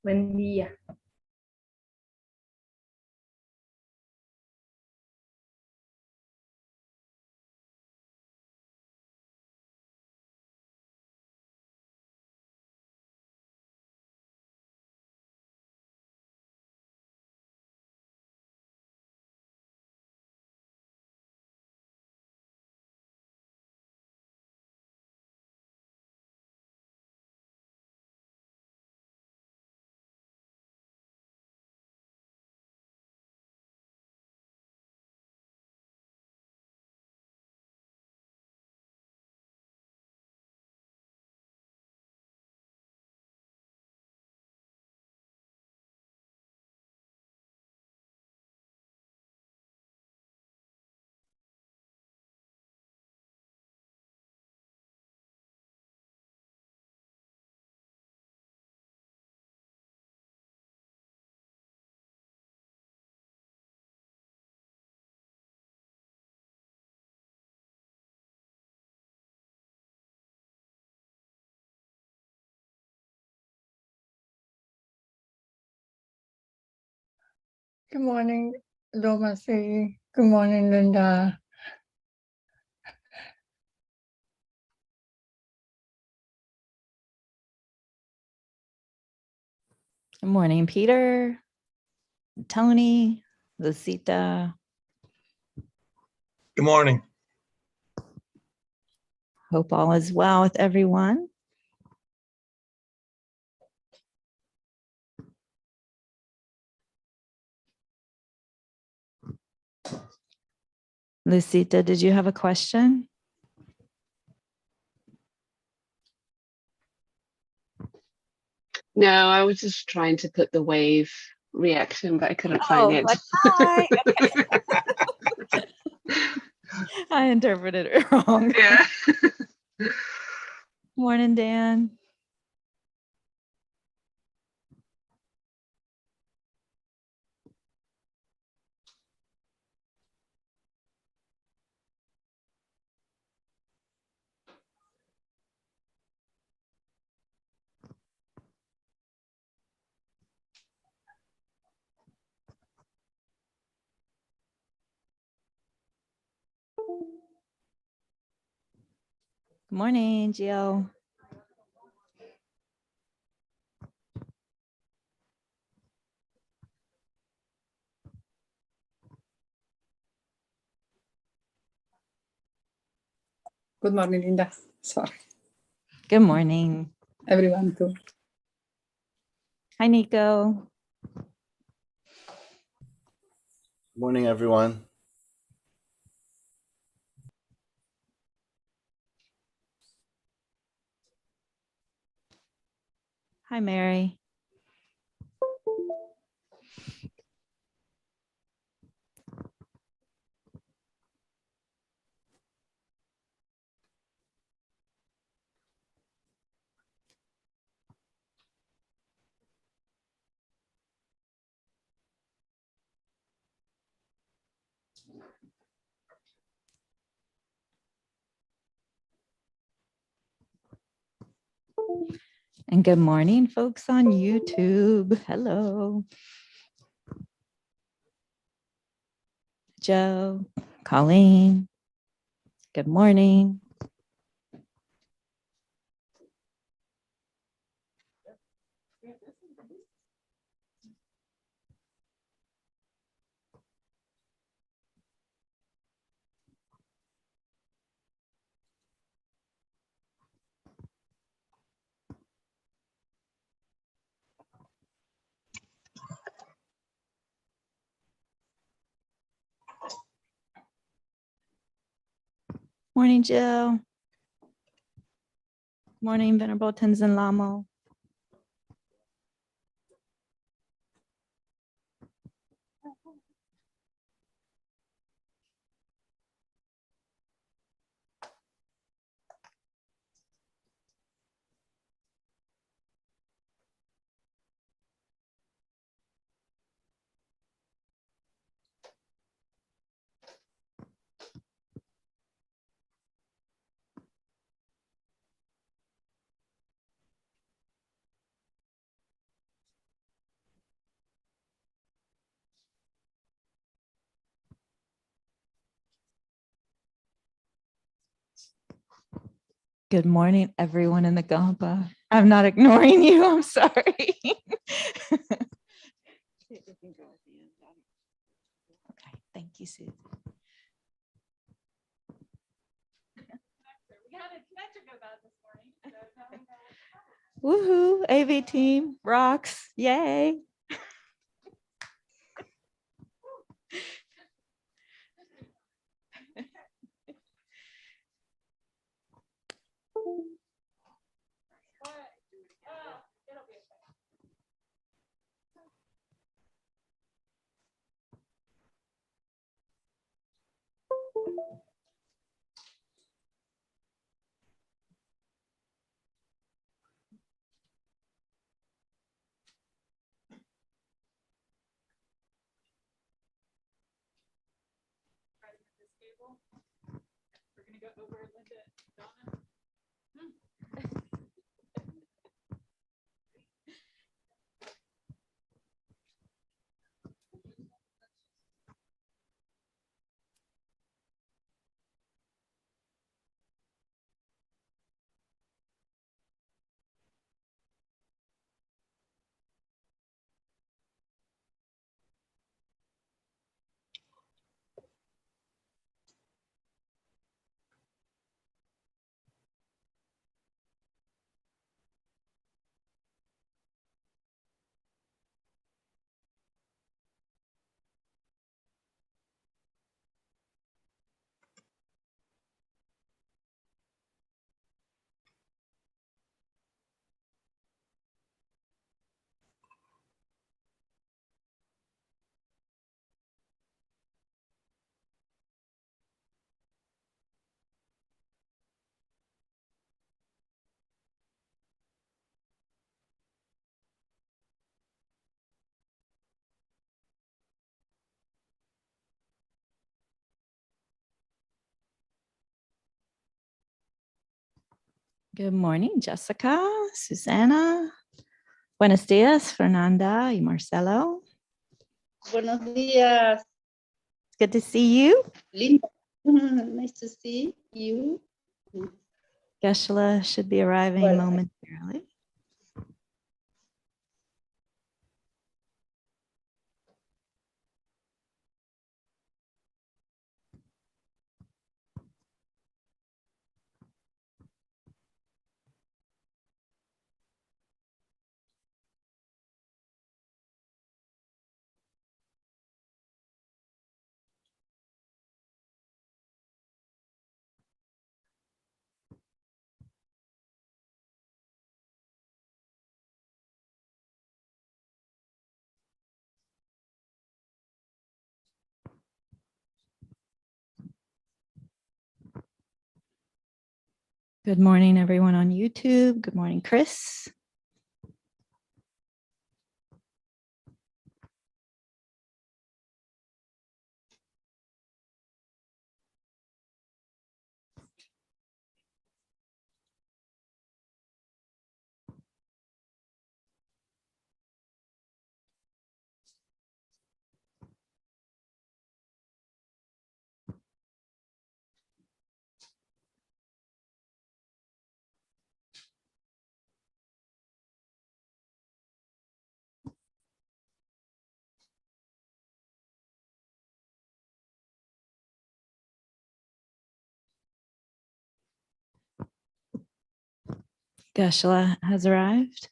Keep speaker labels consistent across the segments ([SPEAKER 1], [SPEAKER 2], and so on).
[SPEAKER 1] Buen día.
[SPEAKER 2] Good morning, Domasi. Good morning, Linda.
[SPEAKER 3] Good morning, Peter, Tony, Lucita.
[SPEAKER 4] Good morning.
[SPEAKER 3] Hope all is well with everyone. Lucita, did you have a question?
[SPEAKER 5] No, I was just trying to put the wave reaction, but I couldn't find it.
[SPEAKER 3] Hi. Okay. I interpreted it wrong.
[SPEAKER 5] Yeah.
[SPEAKER 3] Morning, Dan. Good morning, Gio.
[SPEAKER 2] Good morning, Linda. Sorry,
[SPEAKER 3] Good morning.
[SPEAKER 2] everyone too.
[SPEAKER 3] Hi, Nico.
[SPEAKER 6] Morning, everyone.
[SPEAKER 3] Hi, Mary. And good morning, folks on YouTube. Hello. Joe, Colleen. Good morning. Morning, Jill. Morning, Venerable Tenzin Lamo. Good morning, everyone in the Gampa. I'm not ignoring you. I'm sorry. Okay, thank you, Susan. Woohoo, AV team rocks. Yay. We're going to go over Linda, Donna. Good morning, Jessica, Susana. Buenos dias, Fernanda y Marcelo.
[SPEAKER 1] Buenos días,
[SPEAKER 3] It's good to see you.
[SPEAKER 1] Linda. Nice to see you.
[SPEAKER 3] Geshe-la should be arriving
[SPEAKER 1] Well,
[SPEAKER 3] momentarily. Good morning, everyone on YouTube. Good morning, Chris. Geshe-la has arrived.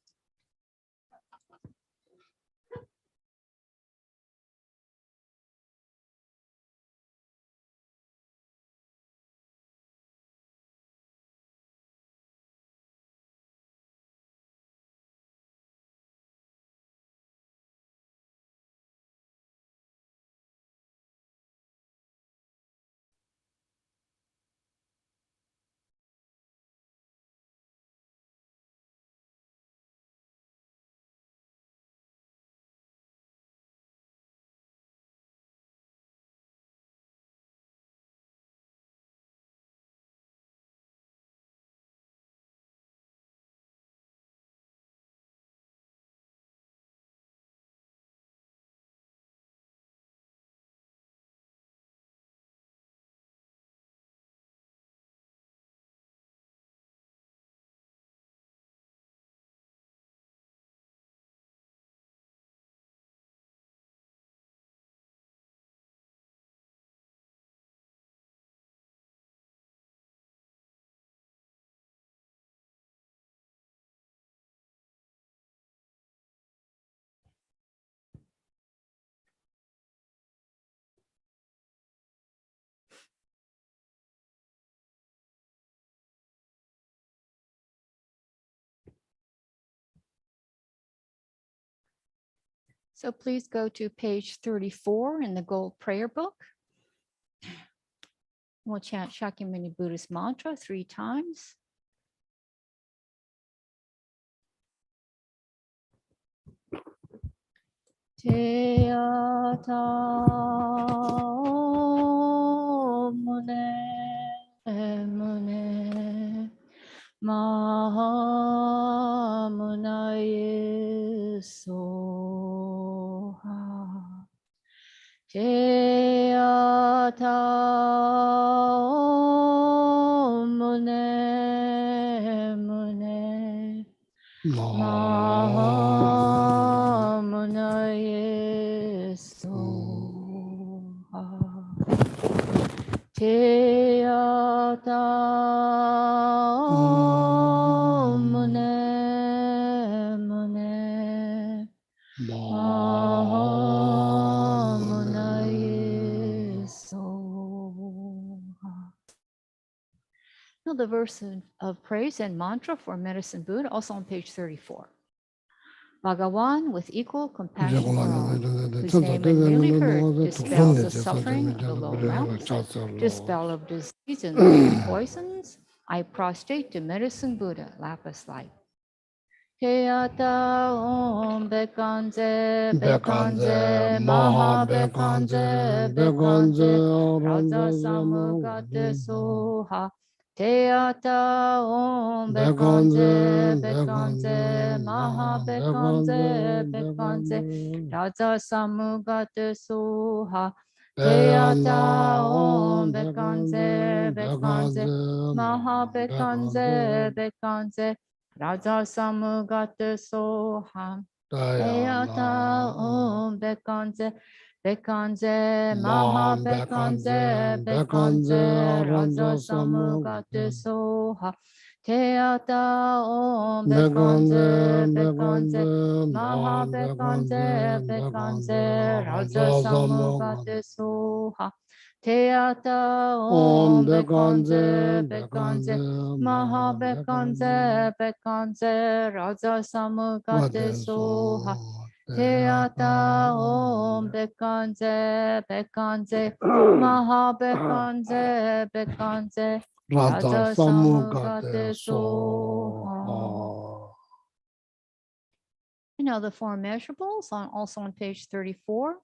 [SPEAKER 4] So please go to page 34 in the Gold Prayer Book. We'll chant Shakyamuni Buddhist mantra 3 times. Te ata mune mune maha munaye soha. Te ata mune mune maha munaye soha. Te ata mune mune maha munaye soha. Now the verse of praise and mantra for Medicine Buddha, also on page 34. Bhagawan with equal compassion for all, whose name when merely heard dispels the suffering of the low realms, dispel of disease and living poisons. I prostrate to Medicine Buddha, lapis light. Te ata om bekanze, bekanze, maha bekanze, bekanze, raja samugate soha. Te ata om bekanze, bekanze, maha bekanze, bekanze, raja samugate soha. Te ata om bekanze, bekanze, maha bekanze, bekanze, raja samugate soha. Te ata om bekanze, bekanze, maha bekanze, bekanze, raja samugate soha. Te ata om bekanze, bekanze, maha bekanze, bekanze, raja samugate soha. Te ata om bekanze, bekanze, maha bekanze, bekanze, raja samugate soha. Te ata om bekanze, bekanze, maha bekanze, bekanze, raja samugate soha. You know the 4 measurables also on page 34,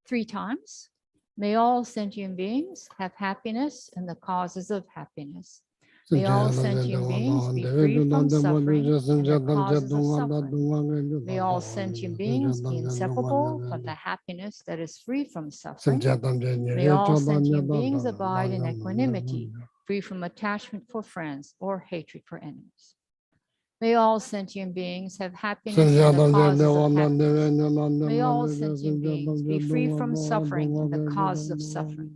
[SPEAKER 4] 3 times. May all sentient beings have happiness and the causes of happiness. May all sentient beings be free from suffering and the causes of suffering. May all sentient beings be inseparable from the happiness that is free from suffering. May all sentient beings abide in equanimity, free from attachment for friends or hatred for enemies. May all sentient beings have happiness and the causes of happiness. May all sentient beings be free from suffering and the causes of suffering.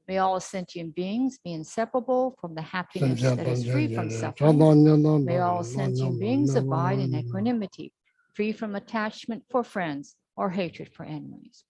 [SPEAKER 4] May all sentient beings be inseparable from the happiness that is free from suffering. May all sentient beings abide in equanimity, free from attachment for friends or hatred for enemies.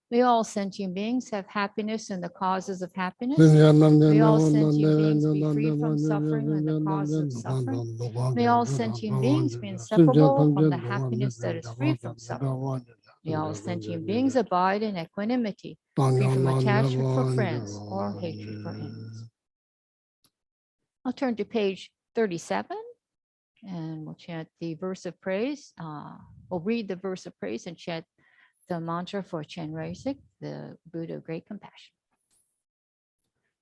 [SPEAKER 4] May all sentient beings have happiness and the causes of happiness. May all sentient beings be free from suffering and the causes of suffering. May all sentient beings be inseparable from the happiness that is free from suffering. May all sentient beings abide in equanimity, free from attachment for friends or hatred for enemies. I'll turn to page 37 and we'll chant the verse of praise. We'll read the verse of praise and chant the mantra for Chen Reisik, the Buddha of Great Compassion.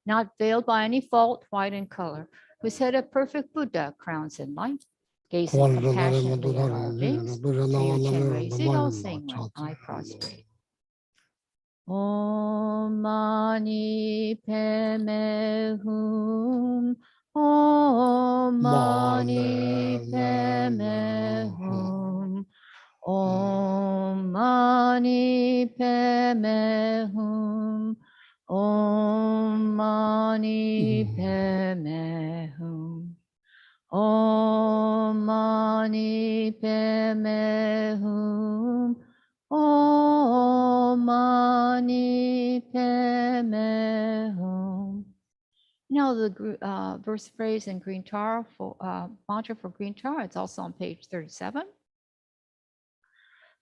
[SPEAKER 4] Not veiled by any fault, white in color, whose head of perfect Buddha crowns in light, gazing compassionately at all beings, to you Chen Reisik, I'll sing when I prostrate. Om mani padme hum, Om mani padme hum, Om mani padme hum, Om mani padme hum, Om mani padme hum, Om mani padme hum. Now the verse phrase in Green Tara for mantra for Green Tara. It's also on page 37.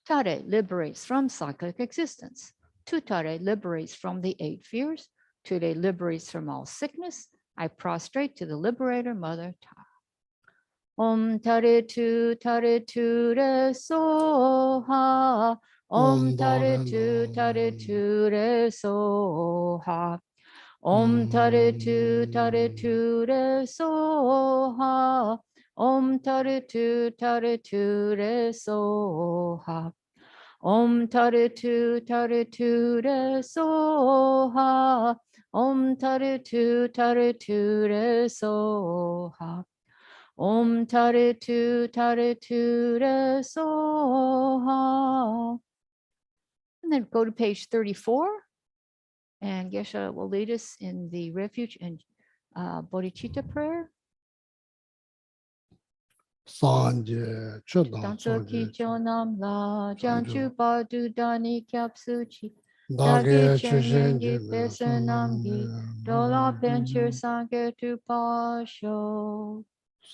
[SPEAKER 4] Tare liberates from cyclic existence. Tutare liberates from the 8 fears. Ture liberates from all sickness. I prostrate to the liberator, Mother Tara. Om Tare Tu Re Soha. Om Tare Tu Re Soha. Om Tare Tu Re Soha. Om Tare Tu Re Soha. Om Tare Tu Re Soha. Om Tare Tu Re Soha. Om Tare Tu Re Soha. And then go to page 34. And Geshe will lead us in the refuge and bodhicitta prayer.
[SPEAKER 7] Sanje Chodam
[SPEAKER 4] Danso
[SPEAKER 7] Sanje
[SPEAKER 4] Kichonam La Janchu
[SPEAKER 7] Sanjo
[SPEAKER 4] Badu Dani Kyapsuchi
[SPEAKER 7] Dage
[SPEAKER 4] Dagi
[SPEAKER 7] Chushen
[SPEAKER 4] Chenyengi Pesanamgi Dola Penchir Sange Tu Pasho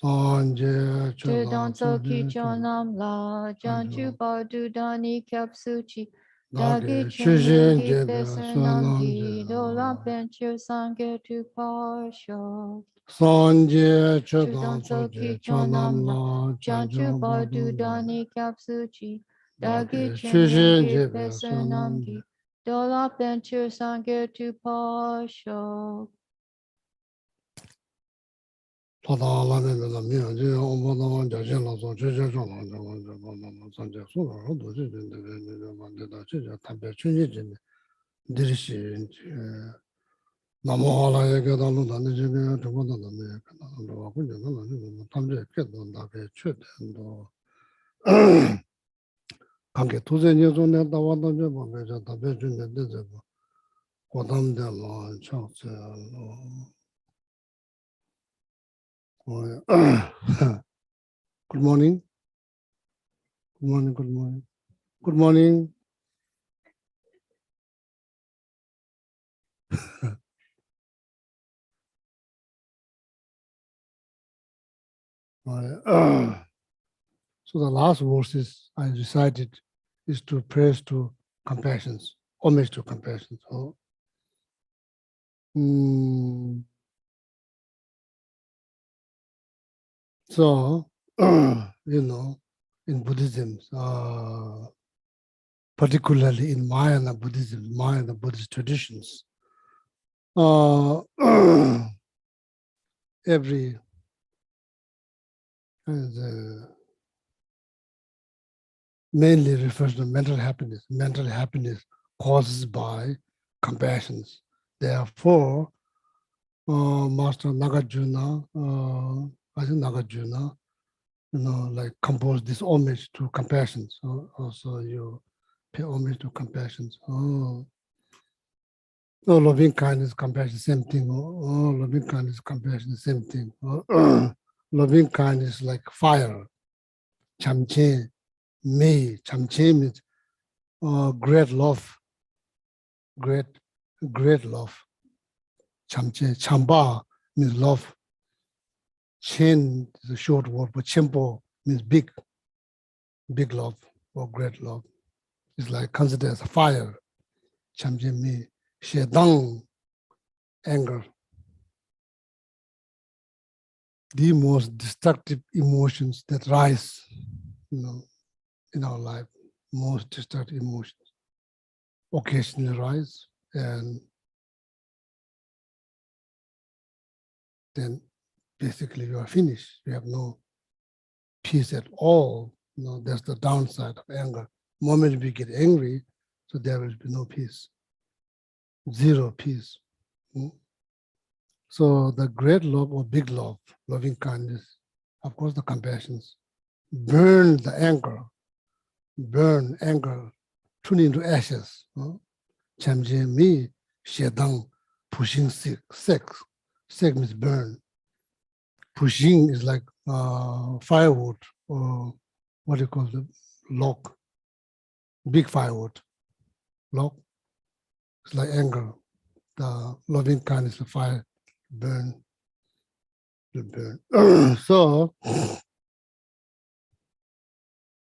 [SPEAKER 7] Sanje Chodam
[SPEAKER 4] Danso
[SPEAKER 7] Sanje
[SPEAKER 4] Kichonam La Janchu Badu Dani Kyapsuchi
[SPEAKER 7] Dage
[SPEAKER 4] Dagi
[SPEAKER 7] Chushen
[SPEAKER 4] Chenyengi
[SPEAKER 7] Jebe
[SPEAKER 4] Pesanamgi Dola Penchir Sange Tu Pasho
[SPEAKER 7] Sanje Chodam
[SPEAKER 4] Danso
[SPEAKER 7] Sanje
[SPEAKER 4] Kichonam
[SPEAKER 7] Chonam
[SPEAKER 4] La
[SPEAKER 7] La
[SPEAKER 4] Janchu
[SPEAKER 7] Chanjo
[SPEAKER 4] Badu
[SPEAKER 7] Badu
[SPEAKER 4] Dani Kyapsuchi Dagi
[SPEAKER 7] Dage Chushen
[SPEAKER 4] Chenyengi
[SPEAKER 7] Jebe
[SPEAKER 4] Pesanamgi Dola Penchir Sange Tu Pasho
[SPEAKER 7] Toda Lame Mela Mian Jin Ombo Naman Jajen La Zon Cheche Chonam Jaman Jaman Sanje Sura Rodo Cheche Mandela Cheche Tampe Chunye Jin Dirishi Namo Hala Yeke Dalu Dani Jine Tumo Dani Yeke Dalu Wakunye Dala Jine Tamje Kedo Dake Chute Ndo Kanke Tuze Nyezo Ne Dawa Danje Meja Tabe Chunye Deze Kodam De Lo Chokse Lo Good morning. Good morning, good morning. Good morning. So the last verses I recited is to praise to compassion, homage to compassion. So, you know, in Buddhism, particularly in Mahayana Buddhism, Mahayana Buddhist traditions, every mainly refers to mental happiness. Mental happiness caused by compassion. Therefore, Master Nagarjuna, I think Nagarjuna, like compose this homage to compassion. So also you pay homage to compassion. Oh, loving kindness, compassion, same thing. Oh, loving kindness, compassion, same thing. Loving kindness like fire. Chamche, me, chamche means great love. Great love. Chamche, chamba means love. Chen is a short word, but chempo means big love or great love. It's like considered as a fire. Chamche me, shedang, anger. The most destructive emotions that rise, in our life, most destructive emotions occasionally rise, and then basically you are finished. You have no peace at all. That's the downside of anger. The moment we get angry, so there will be no peace. Zero peace. So the great love or big love, loving kindness, of course the compassions, burn the anger, turn into ashes. Chamje mi, shedang, pushing sex. Sex means burn. Pushing is like firewood, or what do you call it? Log. Big firewood. Log. It's like anger. The loving kindness of fire, burn. So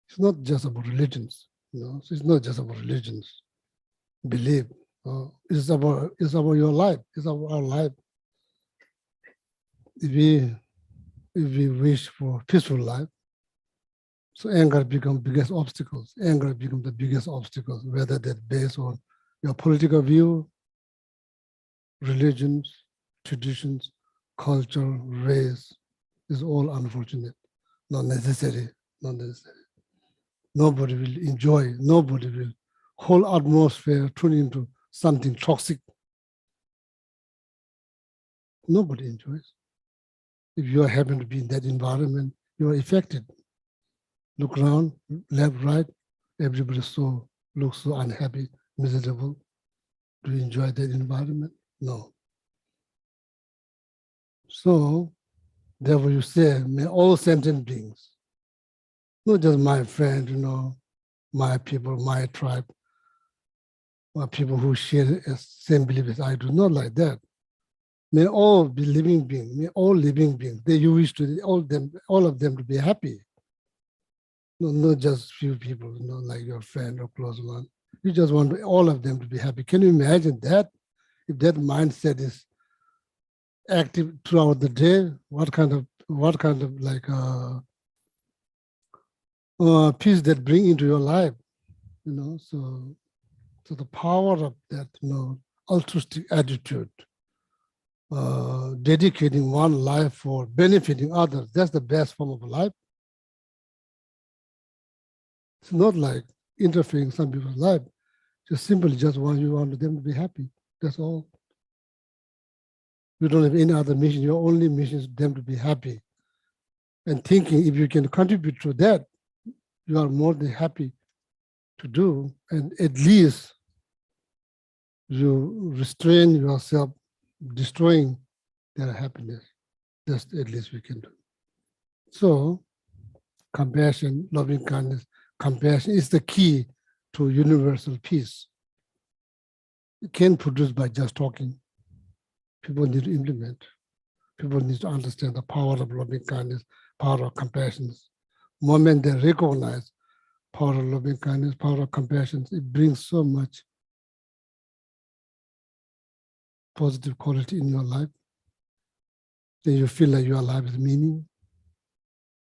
[SPEAKER 7] it's not just about religions. So it's not just about religions, belief. It's about your life. It's about our life. If we wish for peaceful life, so anger becomes biggest obstacles. Anger becomes the biggest obstacles, whether that's based on your political view, religions, traditions, culture, race, is all unfortunate, not necessary, not necessary. Nobody will enjoy, nobody will, whole atmosphere turn into something toxic. Nobody enjoys. If you happen to be in that environment, you are affected. Look around, left, right, everybody looks so unhappy, miserable. Do you enjoy that environment? No. So, therefore you say, may all sentient beings, not just my friend, my people, my tribe, or people who share the same belief as I do, not like that. May all be living beings, may all living beings, you wish to all of them to be happy. No, not just few people, like your friend or close one. You just want all of them to be happy. Can you imagine that? If that mindset is active throughout the day, what kind of like peace that bring into your life, So the power of that, altruistic attitude, dedicating one life for benefiting others, that's the best form of life. It's not like interfering in some people's life. Just simply you want them to be happy. That's all. You don't have any other mission. Your only mission is them to be happy. And thinking if you can contribute to that, you are more than happy to do. And at least you restrain yourself destroying their happiness. That's at least we can do. So compassion, loving kindness, compassion is the key to universal peace. It can't produce by just talking. People need to implement. People need to understand the power of loving kindness, power of compassion. The moment they recognize power of loving kindness, power of compassion, it brings so much positive quality in your life. Then you feel like your life has meaning.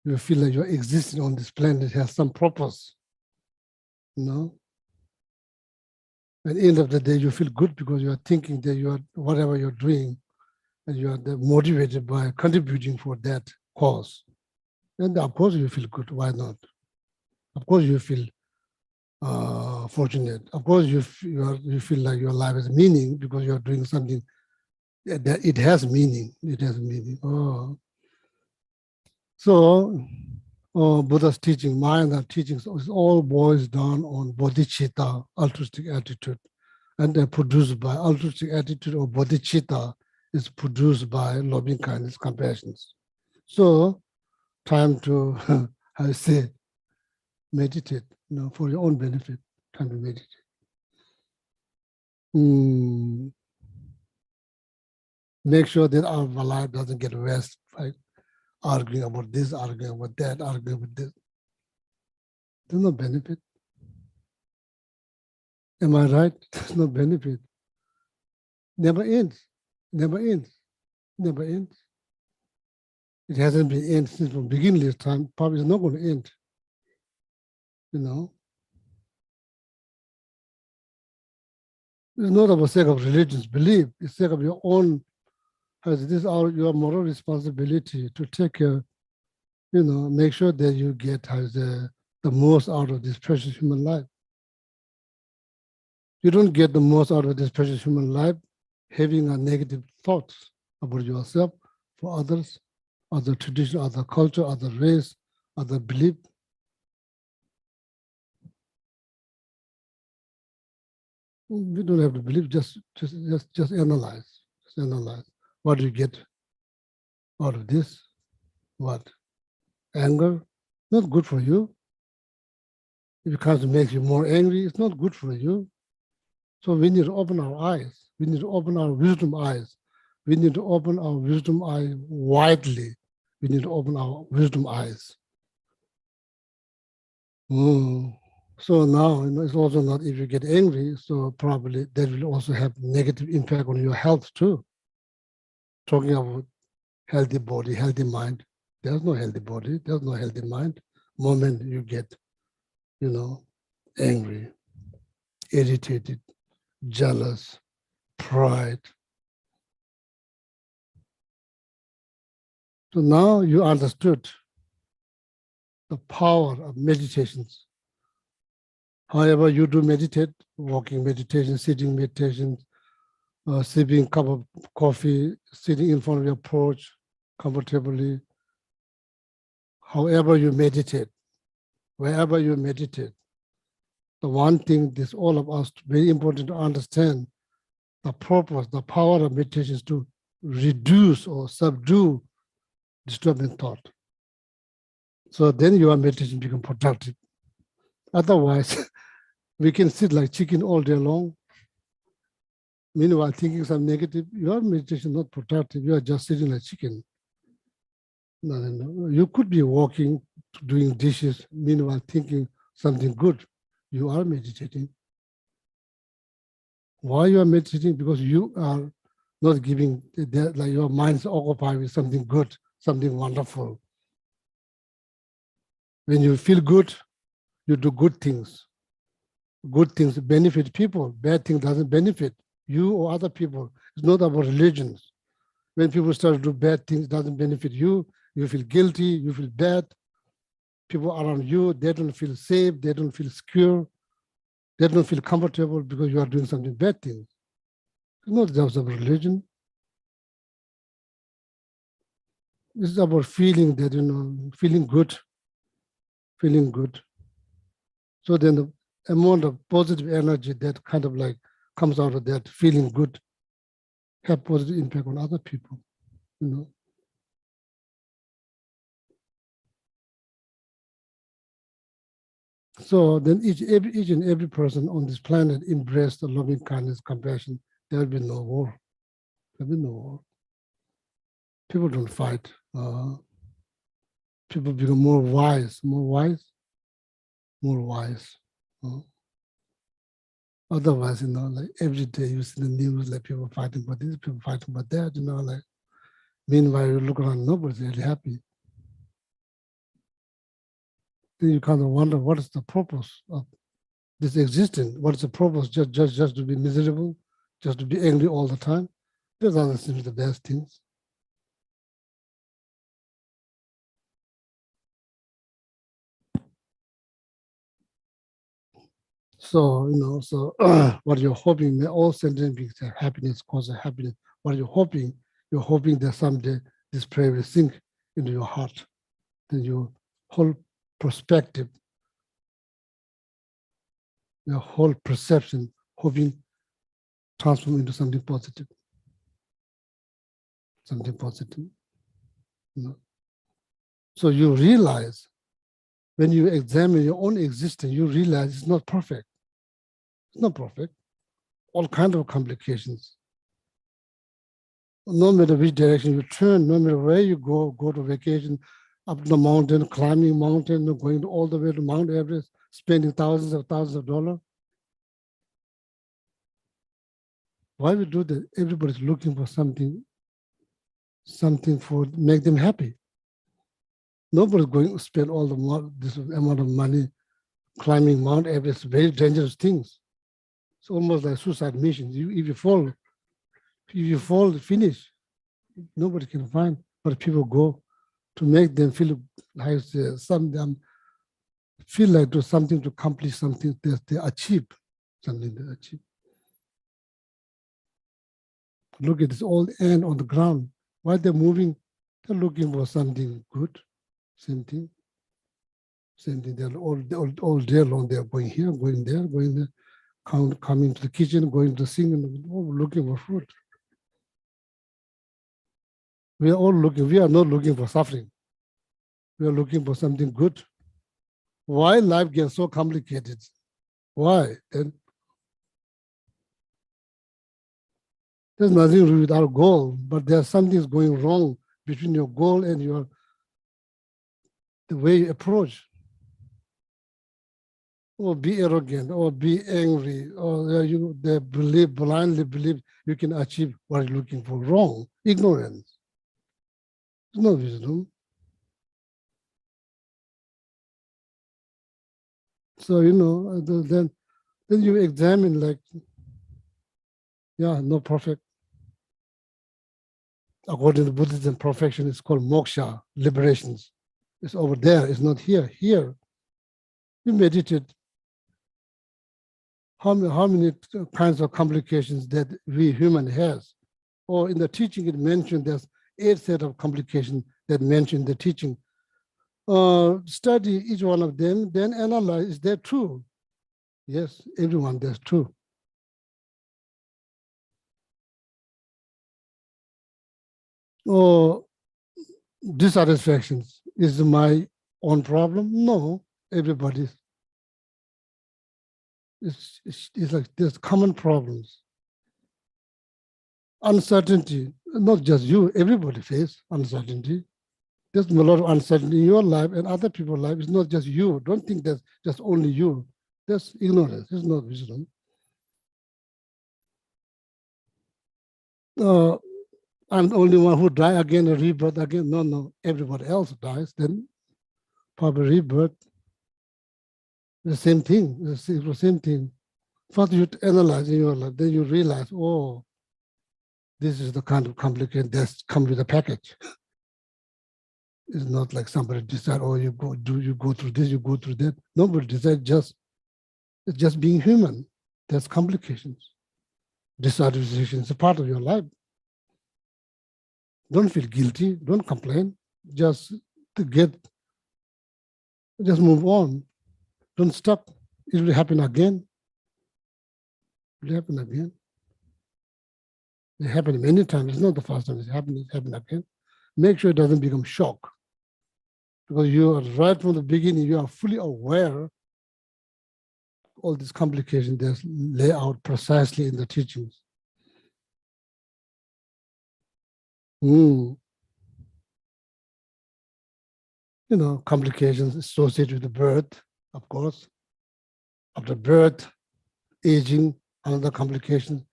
[SPEAKER 7] You feel like you're existing on this planet has some purpose. At the end of the day, you feel good because you are thinking that you are whatever you're doing, and you are motivated by contributing for that cause. And of course you feel good. Why not? Of course you feel fortunate. Of course you feel like your life has meaning because you are doing something that it has meaning. It has meaning. So Buddha's teaching, Mahayana teachings, all boils down on bodhicitta, altruistic attitude. And they're produced by altruistic attitude or bodhicitta is produced by loving kindness, compassion. So time to, how I say, meditate, for your own benefit, time to meditate. Make sure that our life doesn't get wasted by arguing about this, arguing about that, arguing about this. There's no benefit. Am I right? There's no benefit. Never ends. Never ends. Never ends. It hasn't been end since from beginningless time. Probably it's not going to end. It's not about sake of religion's belief. It's sake of your own. This is your moral responsibility to take care. Make sure that you get the most out of this precious human life. You don't get the most out of this precious human life having a negative thoughts about yourself, for others, other tradition, other culture, other race, other belief. We don't have to believe, just analyze. Just analyze. What do you get out of this? What? Anger? Not good for you. If it comes to make you more angry, it's not good for you. So we need to open our eyes. We need to open our wisdom eyes. We need to open our wisdom eye widely. We need to open our wisdom eyes. So now, it's also not if you get angry, so probably that will also have negative impact on your health too. Talking about healthy body, healthy mind. There's no healthy body, there's no healthy mind. Moment you get, angry, irritated, jealous, pride. So now you understood the power of meditations. However, you do meditate, walking meditation, sitting meditation, sipping a cup of coffee, sitting in front of your porch comfortably. However you meditate, wherever you meditate, the one thing this all of us very important to understand the purpose, the power of meditation is to reduce or subdue disturbing thought. So then your meditation become productive. Otherwise, we can sit like chicken all day long. Meanwhile, thinking some negative, your meditation is not productive. You are just sitting like chicken. No. You could be walking, doing dishes, meanwhile thinking something good. You are meditating. Why you are meditating? Because you are not giving, like your mind is occupied with something good, something wonderful. When you feel good, you do good things. Good things benefit people. Bad things doesn't benefit you or other people. It's not about religions. When people start to do bad things, it doesn't benefit you. You feel guilty, you feel bad. People around you, they don't feel safe, they don't feel secure, they don't feel comfortable because you are doing something bad thing. It's not just about religion. It's about feeling that, feeling good, feeling good. So then the amount of positive energy that kind of like comes out of that feeling good have positive impact on other people, So then each and every person on this planet embrace the loving kindness, compassion. There will be no war. There will be no war. People don't fight. People become more wise. Otherwise, like every day you see the news, like people fighting for this, people fighting for that, like meanwhile you look around, nobody's really happy. Then you kind of wonder, what is the purpose of this existence? What is the purpose? Just to be miserable, just to be angry all the time? Those are the best things. So, so what you're hoping, may all sentient beings have happiness, cause of happiness. What you're hoping that someday this prayer will sink into your heart. Then your whole perspective, your whole perception, hoping transform into something positive. Something positive. So you realize, when you examine your own existence, you realize it's not perfect. It's not perfect. All kinds of complications. No matter which direction you turn, no matter where you go to vacation, up the mountain, climbing mountain, going all the way to Mount Everest, spending thousands of dollars. Why we do that? Everybody's looking for something for make them happy. Nobody's going to spend this amount of money climbing Mount Everest, very dangerous things. It's almost like suicide missions. If you fall, finish. Nobody can find, but people go to make them feel like feel like do something to accomplish something that they achieve, something they achieve. Look at this old ant on the ground. While they're moving, they're looking for something good. Same thing. They're all day long. They're going here, going there, coming to the kitchen, going to the sink, and looking for food. We are not looking for suffering. We are looking for something good. Why life gets so complicated? Why? And there's nothing wrong with our goal, but there's something going wrong between your goal and the way you approach. or be arrogant, or be angry, or they blindly believe you can achieve what you're looking for. Wrong, ignorance. There's no wisdom. So, then you examine like, yeah, no perfect. According to Buddhism, perfection is called moksha, liberations. It's over there, it's not here. Here, you meditate. How many kinds of complications that we human has? Or in the teaching, it mentioned there's 8 set of complications that mentioned the teaching. Study each one of them, then analyze, is that true? Yes, everyone, that's true. Or dissatisfactions, is my own problem? No, everybody's. It's like there's common problems. Uncertainty, not just you, everybody face uncertainty. There's a lot of uncertainty in your life and other people's life. It's not just you. Don't think that's just only you. That's ignorance. It's not wisdom. I'm the only one who die again and rebirth again. No, everybody else dies. Then probably rebirth. The same thing. The same thing. First you analyze in your life, then you realize, oh, this is the kind of complication that comes with a package. It's not like somebody decide, oh, you go through this, you go through that. Nobody decide, it's just being human. There's complications. Dissatisfaction is a part of your life. Don't feel guilty, don't complain. Just move on. Don't stop. It will happen again. It will happen again. It happened many times. It's not the first time it happened again. Make sure it doesn't become shock. Because you are right from the beginning, you are fully aware all these complications that's laid out precisely in the teachings. Complications associated with the birth, of course. After birth, aging, another complication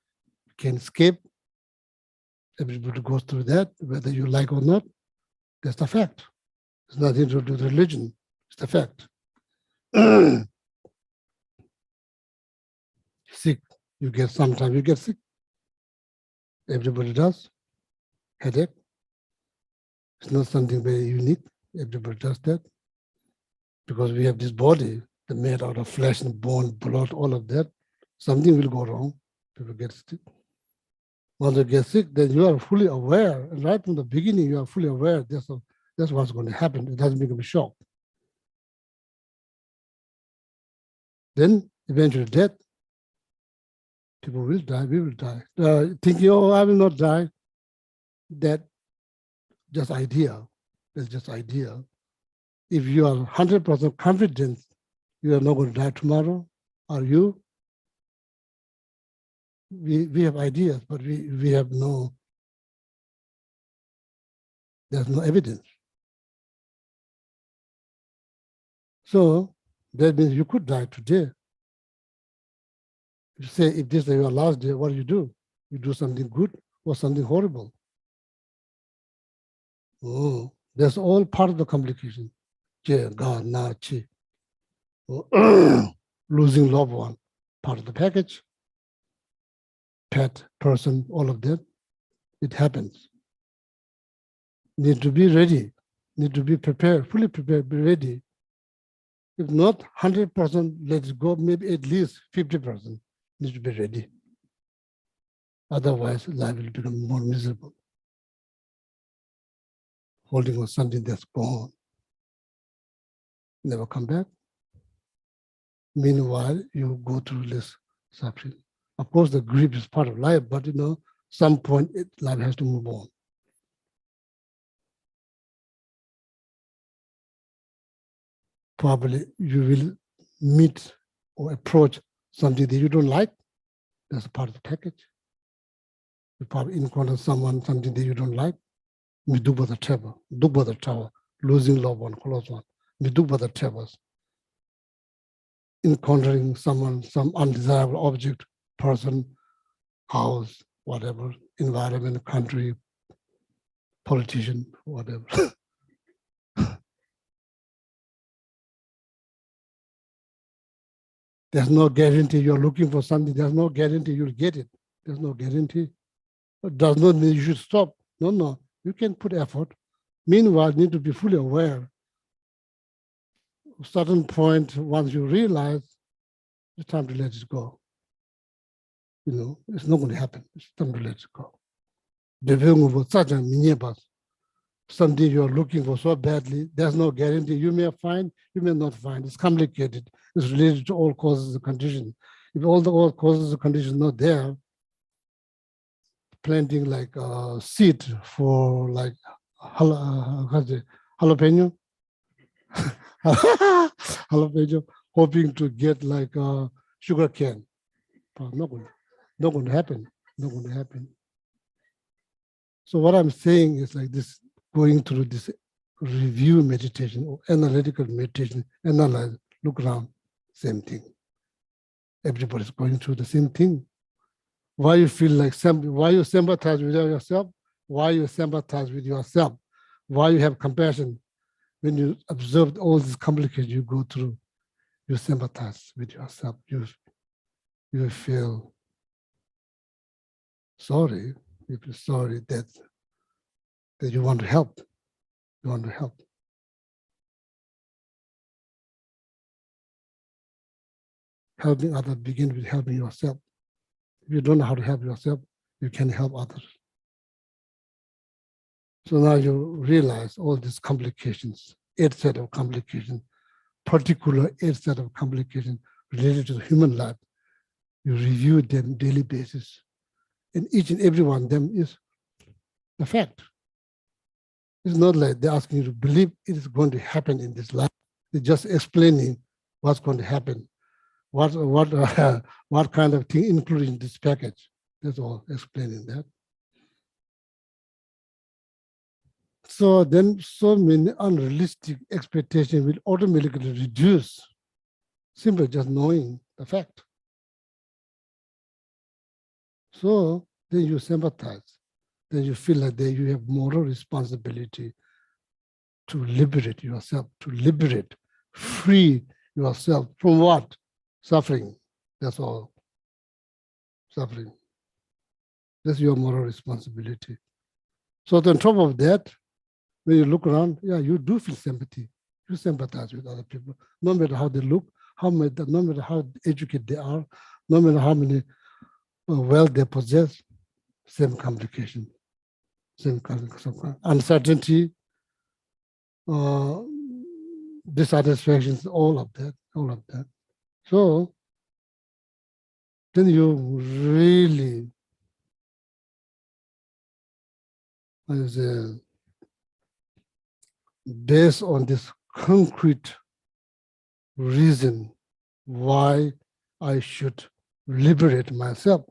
[SPEAKER 7] can escape. Everybody goes through that, whether you like or not. That's the fact. It's nothing to do with religion. It's the fact. Sick, sometimes you get sick. Everybody does. Headache. It's not something very unique. Everybody does that. Because we have this body that made out of flesh and bone, blood, all of that. Something will go wrong. People get sick. Once you get sick, then you are fully aware. And right from the beginning, you are fully aware that's what's going to happen. It doesn't become a shock. Then eventually death. People will die, we will die. Thinking, oh, I will not die. That just idea. That's just idea. If you are 100% confident you are not going to die tomorrow, are you? We have ideas, but we have there's no evidence. So that means you could die today. You say, if this is your last day, what do? You do something good or something horrible. Oh, that's all part of the complication. God, na, chi. Losing loved one, part of the package. Pet, person, all of that. It happens. Need to be ready. Need to be prepared, fully prepared, be ready. If not 100%, let's go, maybe at least 50%. Need to be ready. Otherwise, life will become more miserable. Holding on something that's gone. Never come back. Meanwhile, you go through this suffering. Of course, the grief is part of life, but some point life has to move on. Probably you will meet or approach something that you don't like. That's a part of the package. You probably encounter something that you don't like. Midubada Trevor, losing loved one, close one. Midubada Trevors. encountering someone, some undesirable object, person, house, whatever, environment, country, politician, whatever. There's no guarantee you're looking for something. There's no guarantee you'll get it. There's no guarantee. It does not mean you should stop. No, you can put effort. Meanwhile, you need to be fully aware. At a certain point, once you realize, it's time to let it go. You know, it's not going to happen. It's time to let it go. Something you're looking for so badly, there's no guarantee. You may find, you may not find. It's complicated. It's related to all causes and conditions. If all causes and conditions not there, planting like a seed for like jalapeno, jalapeno, hoping to get like a sugar cane. Not going to happen. Not going to happen. So what I'm saying is like this, going through this review meditation or analytical meditation, analyze, look around, same thing. Everybody's going through the same thing. Why you feel like, why you sympathize with yourself? Why you sympathize with yourself? Why you have compassion? When you observe all these complications you go through, you sympathize with yourself. You feel sorry. You feel sorry that you want to help. You want to help. Helping others begins with helping yourself. If you don't know how to help yourself, you can help others. So now you realize all these complications, 8 set of complications, particular 8 set of complications related to the human life. You review them daily basis. And each and every one of them is a fact. It's not like they're asking you to believe it is going to happen in this life. They're just explaining what's going to happen. What kind of thing included in this package. That's all, explaining that. So then so many unrealistic expectations will automatically reduce simply just knowing the fact. So then you sympathize. Then you feel like that you have moral responsibility to liberate yourself, to liberate, free yourself from what? Suffering. That's all. Suffering. That's your moral responsibility. So on top of that, when you look around, yeah, you do feel sympathy. You sympathize with other people, no matter how they look, no matter how educated they are, no matter how many wealth they possess, same complication, same uncertainty, dissatisfactions, all of that. So then you really, based on this concrete reason why I should liberate myself,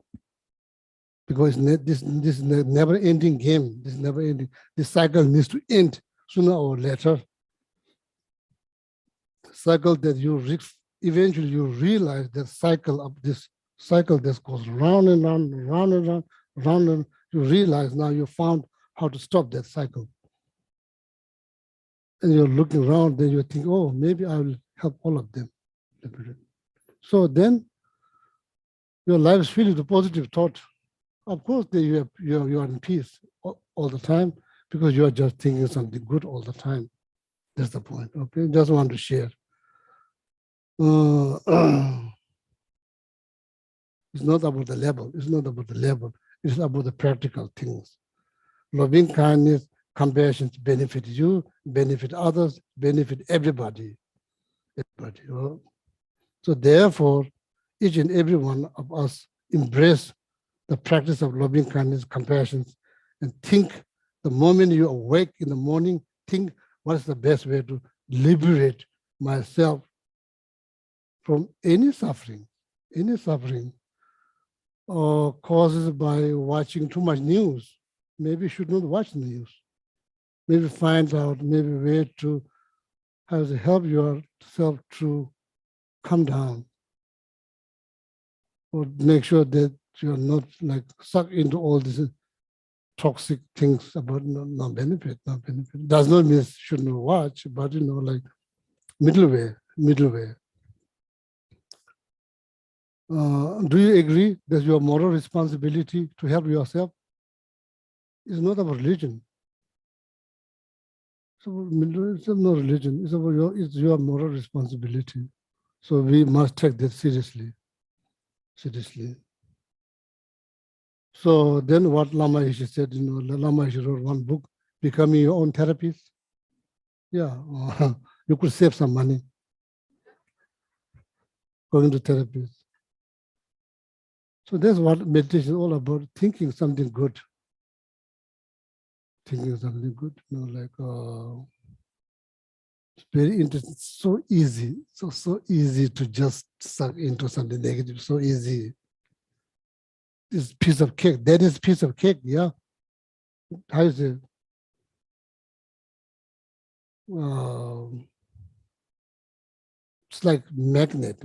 [SPEAKER 7] because this is a never-ending game. This never-ending. This cycle needs to end sooner or later. The cycle that you eventually you realize that cycle of this cycle that goes round and round, round and round, round and you realize now you found how to stop that cycle. And you're looking around, then you think, oh, maybe I will help all of them. So then your life is filled with a positive thought. Of course, you are in peace all the time because you are just thinking something good all the time. That's the point. Okay, just want to share. It's not about the level. It's not about the level. It's about the practical things. Loving kindness, compassion benefit you, benefit others, benefit everybody. So therefore, each and every one of us embrace the practice of loving kindness, compassion, and think the moment you awake in the morning, think what is the best way to liberate myself from any suffering caused by watching too much news. Maybe you should not watch the news. Maybe find out maybe a way to how to help yourself through calm down, or make sure that you're not like sucked into all these toxic things about no benefit. Does not mean shouldn't watch, but like middle way. Do you agree that your moral responsibility to help yourself is not about religion? So it's not religion. It's your moral responsibility. So we must take this seriously. So then what Lama Ishi said, Lama Ishi wrote one book, Becoming Your Own Therapist. Yeah, you could save some money going to therapists. So that's what meditation is all about, thinking something good. It's very interesting, so easy, so easy to just suck into something negative, so easy. This piece of cake, that is piece of cake, yeah. How is it? It's like magnet,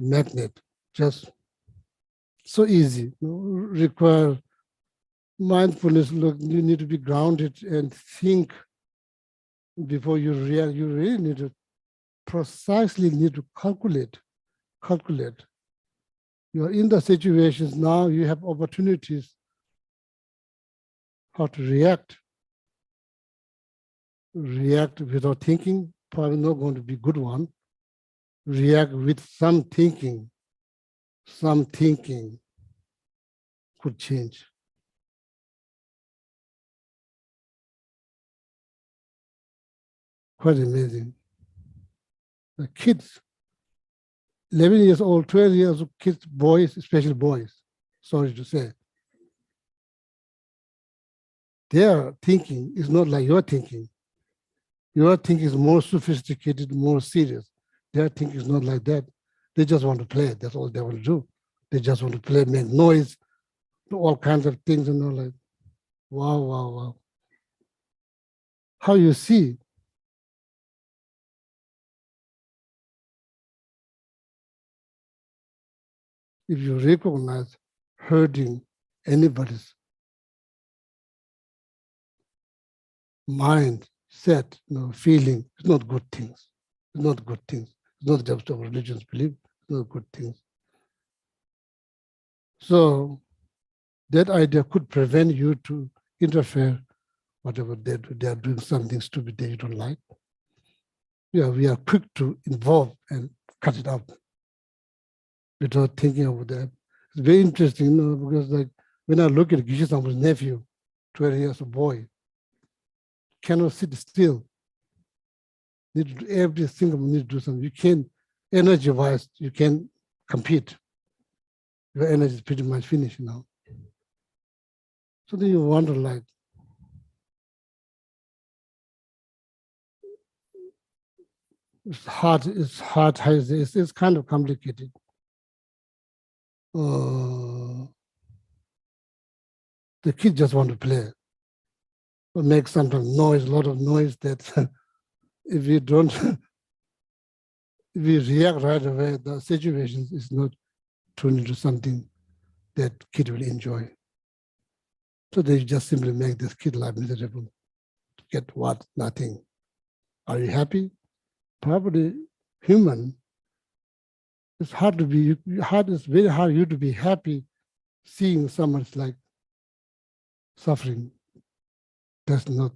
[SPEAKER 7] just so easy. Require mindfulness. Look, you need to be grounded and think before you react. You really need to precisely calculate. You're in the situations now, you have opportunities how to react. React without thinking, probably not going to be a good one. React with some thinking. Some thinking could change. Quite amazing. The kids, 11 years old, 12 years old kids, boys, especially boys, sorry to say, their thinking is not like your thinking. Your thinking is more sophisticated, more serious. Their thinking is not like that. They just want to play. That's all they want to do. They just want to play, make noise, do all kinds of things, like, wow. How you see? If you recognize hurting anybody's mind, set, feeling, it's not good things. It's not good things. It's not just our religion's belief. It's not good things. So that idea could prevent you to interfere, whatever they do. They are doing something stupid that you don't like. Yeah, we are quick to involve and cut it out without thinking about that. It's very interesting, because like when I look at Gishisam's nephew, 12 years old boy, cannot sit still. Need to do every single need to do something. You can't, energy-wise, you can compete. Your energy is pretty much finished now. So then you wonder, like, it's hard, it's kind of complicated. The kids just want to play. Or make sometimes noise, a lot of noise that if you don't, if you react right away, the situation is not turned into something that kid will enjoy. So they just simply make this kid life miserable. To get what? Nothing. Are you happy? Probably human. It's hard to be, it's very hard you to be happy seeing someone's like suffering. That's not,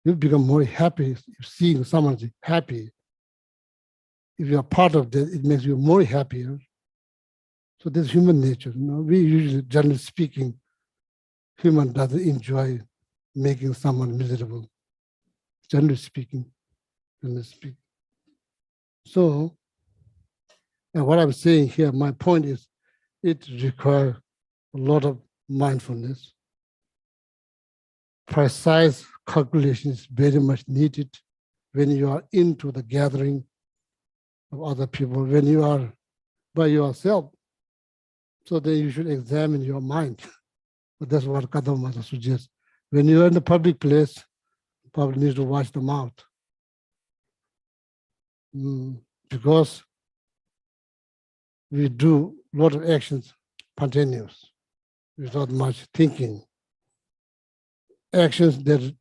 [SPEAKER 7] you become more happy if seeing someone's happy. If you are part of that, it makes you more happier. So that's human nature. We usually, generally speaking, human doesn't enjoy making someone miserable. Generally speaking. So, and what I'm saying here, my point is, it requires a lot of mindfulness. Precise calculation is very much needed when you are into the gathering of other people, when you are by yourself. So then you should examine your mind. But that's what Kadamata suggests. When you're in the public place, probably need to watch the mouth. Because we do a lot of actions spontaneous, without much thinking. Actions that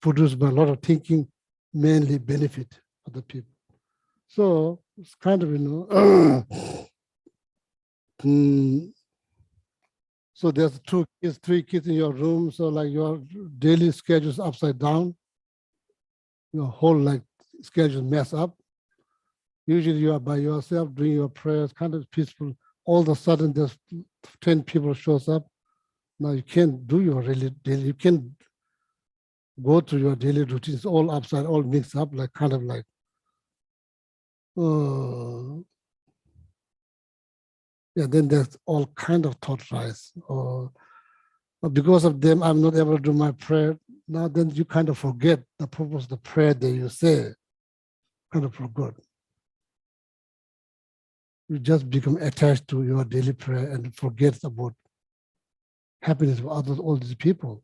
[SPEAKER 7] produced by a lot of thinking mainly benefit other people. So it's kind of, so there's three kids in your room. So like your daily schedule is upside down. Your whole like schedule mess up. Usually you are by yourself doing your prayers, kind of peaceful. All of a sudden there's 10 people shows up. Now you can't do your daily, you can't go to your daily routines all upside, all mixed up, like kind of like, yeah, then there's all kind of thought rise. Or because of them, I'm not able to do my prayer. Now then you kind of forget the purpose of the prayer that you say, kind of forgot. You just become attached to your daily prayer and forget about happiness of others, all these people.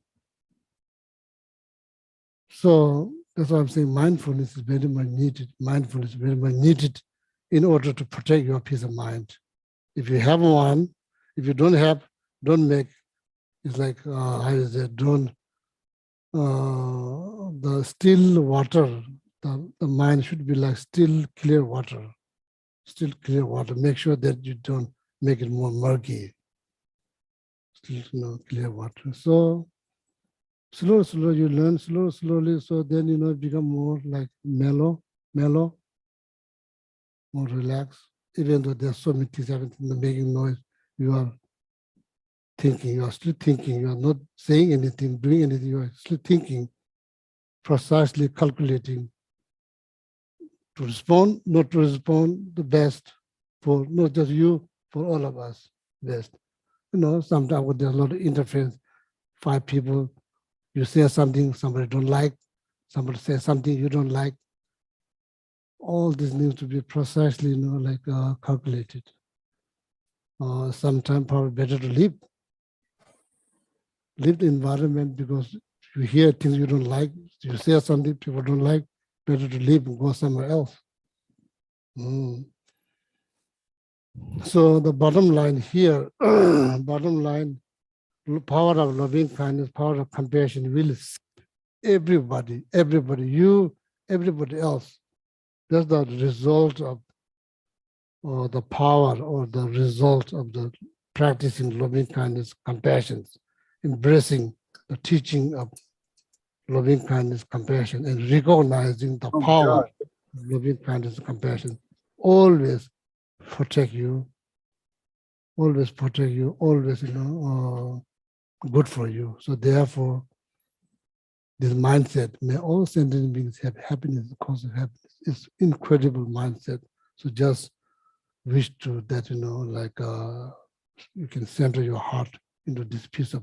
[SPEAKER 7] So that's why I'm saying mindfulness is very much needed. Mindfulness is very much needed in order to protect your peace of mind. If you have one, if you don't have, don't make. It's like how is it? Don't the still water. The mind should be like still clear water. Still clear water. Make sure that you don't make it more murky. Still clear water. So slowly you learn slowly. So then it become more like mellow, more relaxed. Even though there's so many things happening, making noise, you are thinking. You are still thinking. You are not saying anything, doing anything. You are still thinking, precisely calculating to respond, not to respond, the best for not just you, for all of us, best. Sometimes there's a lot of interference. 5 people, you say something somebody don't like, somebody says something you don't like. All this needs to be precisely, calculated. Sometimes probably better to leave the environment because you hear things you don't like, you say something people don't like, better to leave and go somewhere else. So the bottom line here, power of loving kindness, power of compassion will everybody, you, everybody else. That's the result of, or the power or the result of the practicing loving kindness, compassion, embracing the teaching of loving kindness, compassion, and recognizing the power of loving kindness and compassion. Always protect you, always good for you. So therefore, this mindset, may all sentient beings have happiness, the cause of happiness. It's incredible mindset. So just wish to that, you can center your heart into this piece of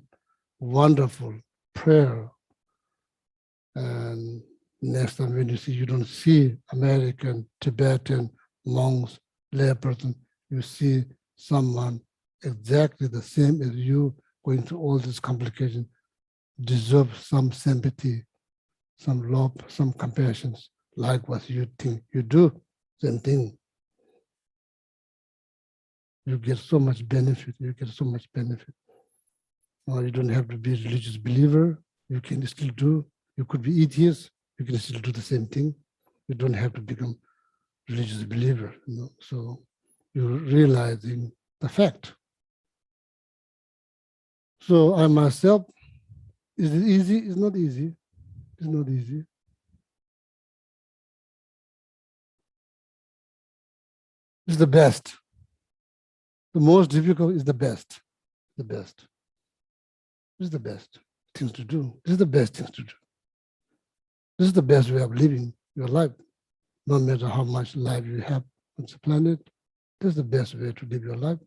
[SPEAKER 7] wonderful prayer. And next time when you don't see American, Tibetan, monks, layperson, you see someone exactly the same as you going through all these complications, deserve some sympathy, some love, some compassion, like what you think you do, same thing. You get so much benefit, Or you don't have to be a religious believer, you can still do, you could be atheist, you can still do the same thing. You don't have to become religious believer, So you're realizing the fact. So I myself, is it easy? It's not easy. It's not easy. It's the best. The most difficult is the best. The best. This is the best things to do. This is the best things to do. This is the best way of living your life. No matter how much life you have on the planet, this is the best way to live your life.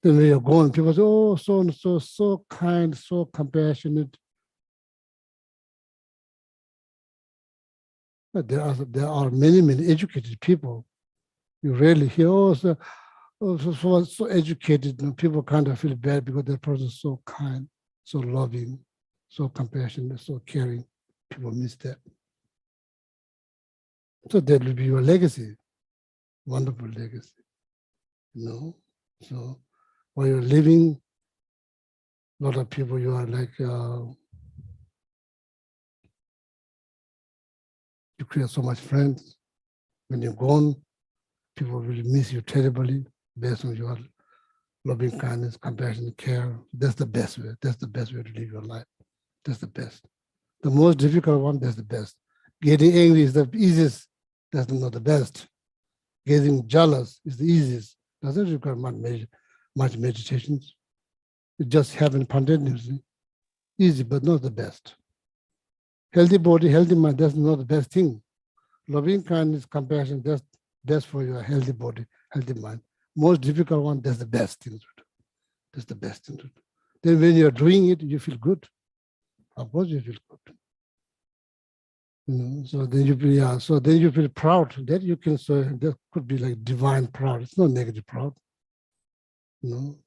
[SPEAKER 7] Then when you're going, people say, oh, so and so kind, so compassionate. But there are many educated people. You rarely hear, so educated. People kind of feel bad because that person is so kind, so loving, so compassionate, so caring. People miss that. So that will be your legacy. wonderful legacy. You know, so while you're living, a lot of people, you are like, you create so much friends. When you're gone, people will miss you terribly based on your loving kindness, compassion, care. That's the best way. That's the best way to live your life. That's the best. The most difficult one, that's the best. Getting angry is the easiest. That's not the best. Getting jealous is the easiest. Doesn't require much meditation. It just happens spontaneously. Easy, but not the best. Healthy body, healthy mind, that's not the best thing. Loving kindness, compassion, that's best for your healthy body, healthy mind. Most difficult one, that's the best thing to do. That's the best thing to do. Then when you're doing it, you feel good. Of course you feel good. You know, so then you feel, so then you feel proud that you can, so that could be like divine proud. It's not negative proud. You know.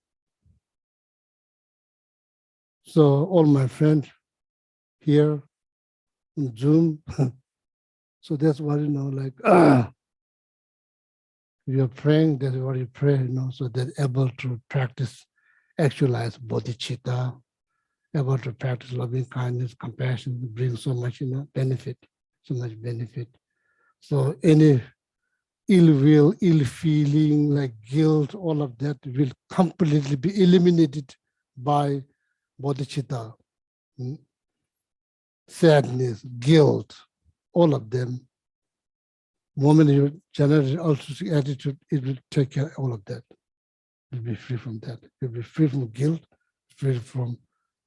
[SPEAKER 7] So all my friends here on Zoom, so that's what, you know, like, you're praying, that's what you pray, you know, so they're able to practice, actualize bodhicitta, able to practice loving kindness, compassion, brings so much, you know, benefit, so much benefit. So any ill will, ill feeling, like guilt, all of that will completely be eliminated by bodhicitta. Sadness, guilt, all of them. Moment you generate altruistic attitude, it will take care of all of that. You'll be free from that. You'll be free from guilt, free from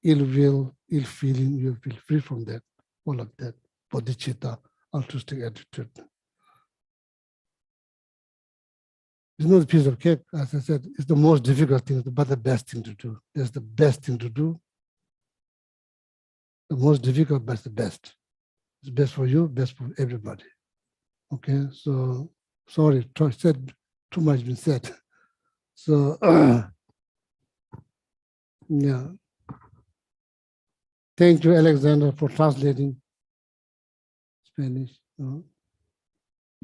[SPEAKER 7] ill will, ill feeling. You'll be free from that, all of that. Bodhicitta, altruistic attitude. It's not a piece of cake, as I said, it's the most difficult thing, but the best thing to do. That's the best thing to do. The most difficult, but the best. It's best for you, best for everybody. Okay, so sorry, said too much been said. So yeah. Thank you, Alexander, for translating Spanish.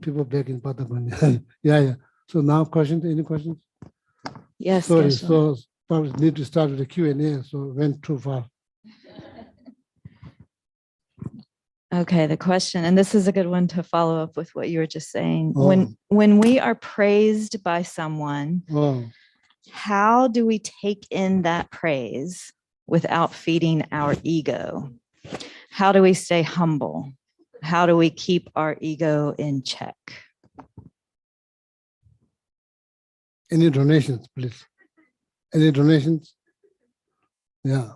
[SPEAKER 7] People back in Patagonia. Yeah. So now questions, any questions?
[SPEAKER 3] Yes,
[SPEAKER 7] Sorry,
[SPEAKER 3] Geshe-la.
[SPEAKER 7] so probably need to start with the Q&A, so went too far.
[SPEAKER 3] Okay, the question, and this is a good one to follow up with what you were just saying.
[SPEAKER 7] Oh.
[SPEAKER 3] When we are praised by someone, how do we take in that praise without feeding our ego? How do we stay humble? How do we keep our ego in check?
[SPEAKER 7] Any donations, please? Any donations? Yeah.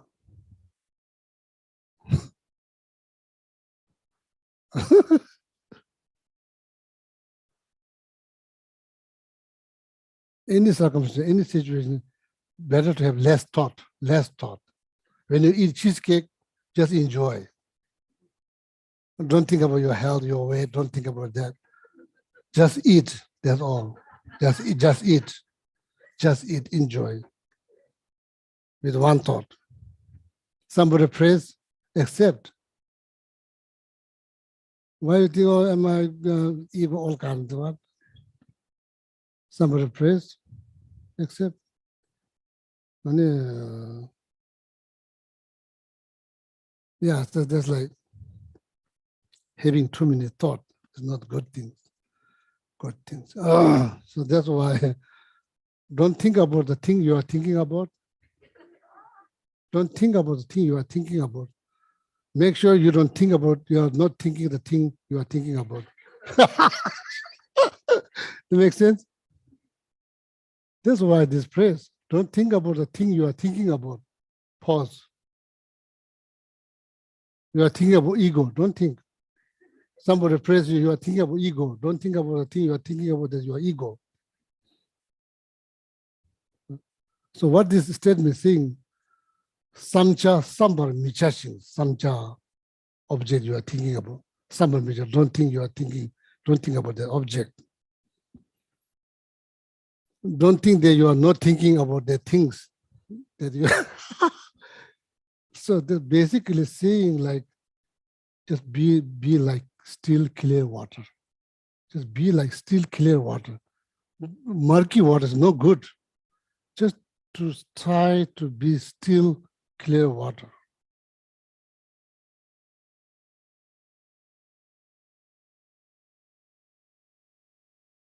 [SPEAKER 7] Any circumstance, any situation, better to have less thought, less thought. When you eat cheesecake, just enjoy. Don't think about your health, your weight, don't think about that. Just eat, that's all. Just eat, enjoy. With one thought. Somebody prays, accept. Why do you think, oh, am I ego all kinds of what? Somebody prays, accept. Yeah, so that's like having too many thoughts is not good things. Good things. So that's why don't think about the thing you are thinking about. Don't think about the thing you are thinking about. Make sure you don't think about, you are not thinking the thing you are thinking about. That makes sense? That's why this praise. Don't think about the thing you are thinking about. Pause. You are thinking about ego. Don't think. Somebody praise you, you are thinking about ego. Don't think about the thing you are thinking about as your ego. So what this statement is saying, samcha sambar michashin, samcha object you are thinking about. Sambar micha, don't think you are thinking, don't think about the object. Don't think that you are not thinking about the things that you So they're basically saying like, just be like still clear water. Just be like still clear water. murky water is no good. Just to try to be still, clear water.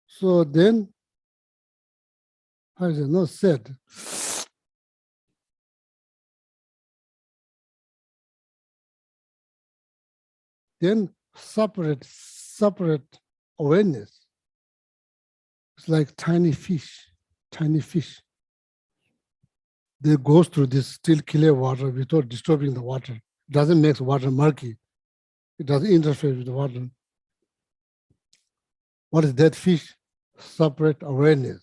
[SPEAKER 7] So then, how is it not said? Then separate awareness. It's like tiny fish. They go through this still clear water without disturbing the water. It doesn't make water murky. It doesn't interfere with the water. What is that fish? Separate awareness.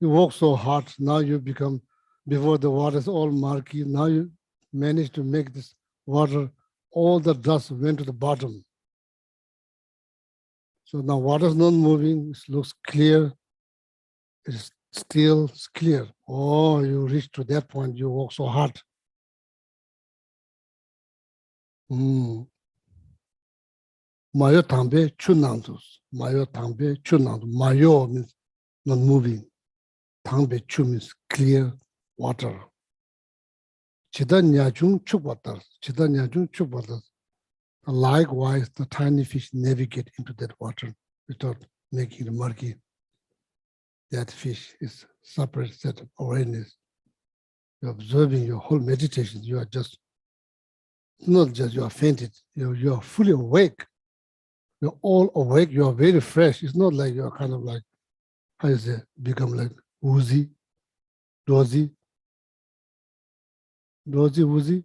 [SPEAKER 7] You work so hard, now you become, before the water is all murky, now you manage to make this water, all the dust went to the bottom. So now water is not moving, it looks clear, it is still clear. Oh, you reach to that point, you work so hard. Mayo tambe chunandus. Mayo tambe chunandus. Mayo means not moving. Tambe chu means clear water. Chida nyajung chukwatar. Chida nyajung chukwatar. Likewise, the tiny fish navigate into that water without making it murky. That fish is separate set of awareness. You're observing your whole meditation. You are just, not just you are fainted, you are fully awake. You're all awake, you are very fresh. It's not like you're kind of like, how is it, become like woozy, dozy, woozy,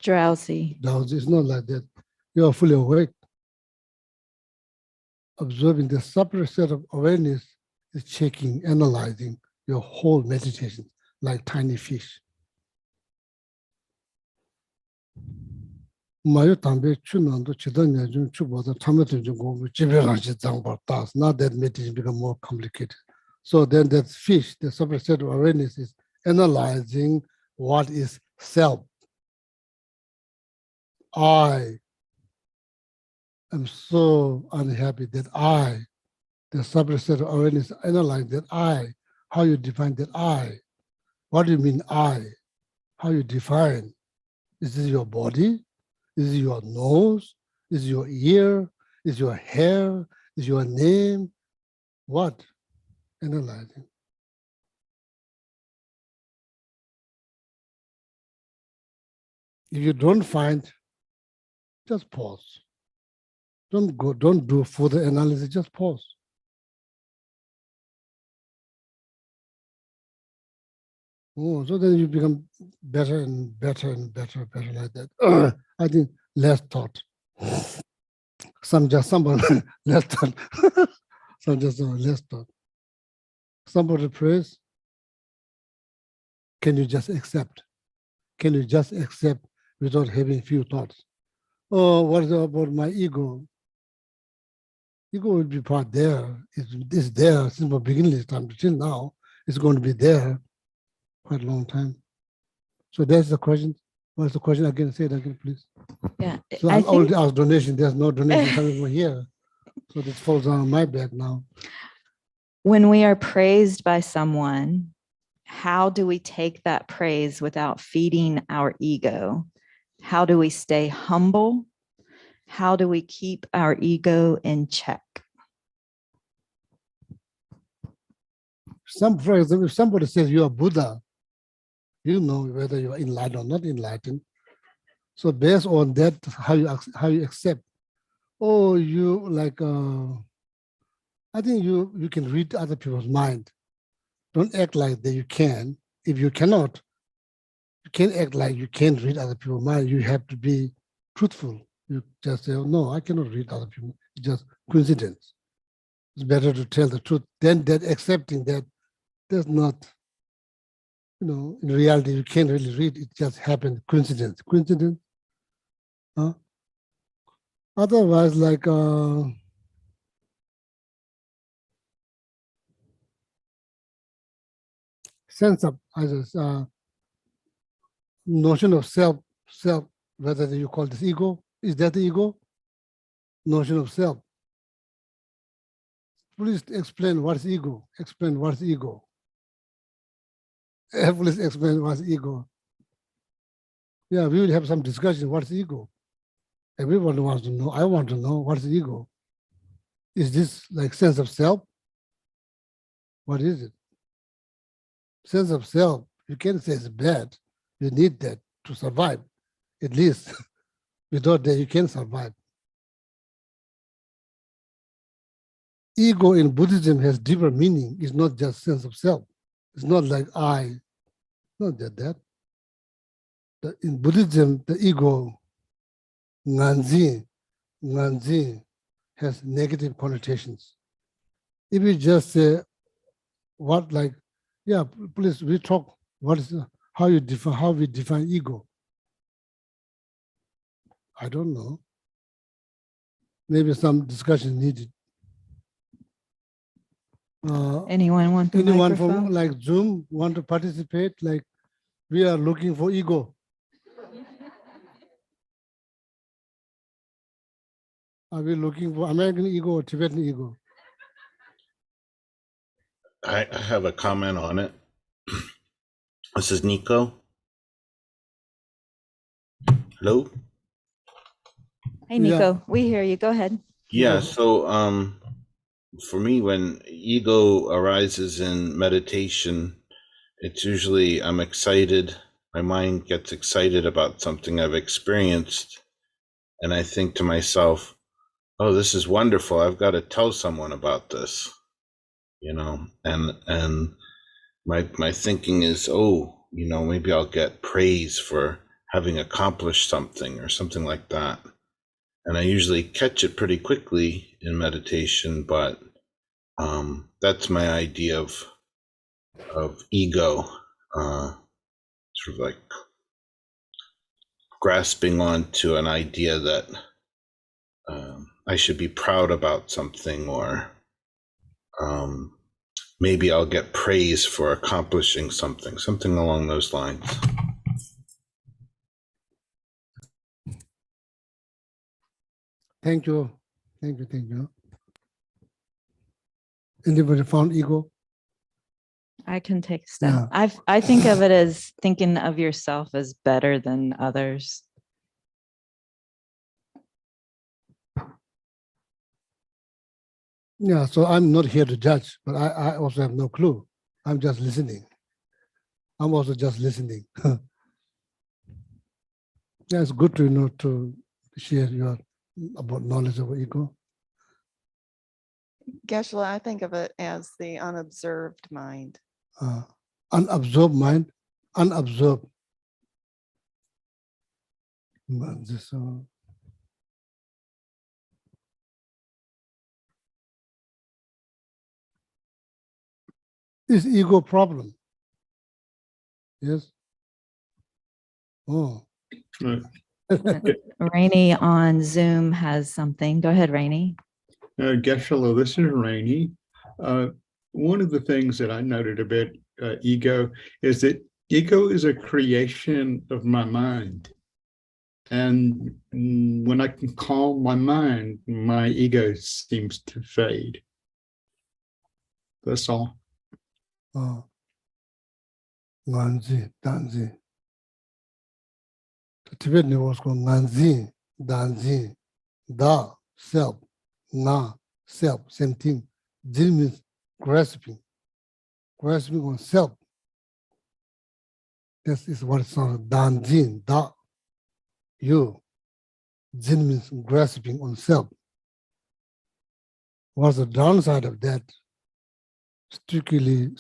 [SPEAKER 3] Drowsy.
[SPEAKER 7] drowsy. It's not like that. You are fully awake. Observing the separate set of awareness is checking, analyzing your whole meditation like tiny fish. Mayo tambe chunando chidanya jung chuboda tamatu jung go jiberanchi zangbar tas. Now that meditation become more complicated. So then that fish, the separate set of awareness is analyzing what is self. I am so unhappy that I, the separate set of awareness, analyze that I, how you define that I. What do you mean I? How you define? Is this your body? Is it your nose? Is it your ear? Is it your hair? Is it your name? What? Analyzing. If you don't find, just pause. Don't do further analysis, just pause. Oh, so then you become better and better like that. I think less thought. Someone less thought. Less thought. Somebody prays. Can you just accept? Can you just accept without having few thoughts? Oh, what about my ego? Ego will be part there. It's there since the beginning of this time till now. It's going to be there quite a long time. So that's the question. What's the question again? Say it again, please.
[SPEAKER 3] Yeah.
[SPEAKER 7] So I already asked donation. There's no donation coming from here. So this falls on my back now.
[SPEAKER 3] When we are praised by someone, how do we take that praise without feeding our ego? How do we stay humble? How do we keep our ego in check?
[SPEAKER 7] For example, if somebody says you are Buddha, you know whether you are enlightened or not enlightened. So based on that, how you accept. Oh, you like, I think you can read other people's mind. Don't act like that you can. If you cannot, you can't act like you can't read other people's mind. You have to be truthful. You just say, oh, no, I cannot read other people. It's just coincidence. It's better to tell the truth than that accepting that there's not, in reality, you can't really read. It just happened, coincidence. Coincidence? Huh? Otherwise, like, sense of notion of self, whether you call this ego, is that the ego? Notion of self. please explain what's ego. Explain what's ego. Please explain what's ego. Yeah, we will have some discussion. What's ego? Everyone wants to know. I want to know what's ego. Is this like sense of self? What is it? Sense of self, you can't say it's bad. You need that to survive. At least without that, you can survive. Ego in Buddhism has deeper meaning. It's not just sense of self. It's not like I, not that. In Buddhism, the ego, nganzi has negative connotations. If you just say, what like, yeah, please, we talk, what is, how we define ego. I don't know. Maybe some discussion needed.
[SPEAKER 3] Anyone want the
[SPEAKER 7] Anyone
[SPEAKER 3] microphone?
[SPEAKER 7] from like Zoom want to participate? Like we are looking for ego. Are we looking for American ego or Tibetan ego?
[SPEAKER 6] I have a comment on it. This is Nico. Hello?
[SPEAKER 3] Hey, Nico, we hear you. Go ahead.
[SPEAKER 6] Yeah, so for me, when ego arises in meditation, it's usually I'm excited. My mind gets excited about something I've experienced. And I think to myself, oh, this is wonderful. I've got to tell someone about this, you know, and my thinking is, oh, you know, maybe I'll get praise for having accomplished something or something like that. And I usually catch it pretty quickly in meditation, but that's my idea of ego, sort of like grasping onto an idea that I should be proud about something, or maybe I'll get praise for accomplishing something along those lines.
[SPEAKER 7] Thank you. Thank you. Anybody found ego?
[SPEAKER 3] I can take a step.
[SPEAKER 7] Yeah.
[SPEAKER 3] I think of it as thinking of yourself as better than others.
[SPEAKER 7] Yeah, so I'm not here to judge, but I also have no clue. I'm just listening. I'm also just listening. Yeah, it's good to know to share your about knowledge of ego.
[SPEAKER 8] Geshe-la, I think of it as the unobserved mind.
[SPEAKER 7] Unabsorbed mind, unobserved. Is ego problem? Yes. Oh.
[SPEAKER 3] Rainey on Zoom has something. Go ahead, Rainey.
[SPEAKER 9] Geshe-la, this is Rainey. One of the things that I noted about ego is that ego is a creation of my mind. And when I can calm my mind, my ego seems to fade. That's all.
[SPEAKER 7] Nganzi, danzi. The Tibetan was called Nganzi, danzi, da, self, na, self, same thing. Jin means grasping on self. This is what it sounds like. Danjin, da, you. Jin means grasping on self. What's the downside of that? Strictly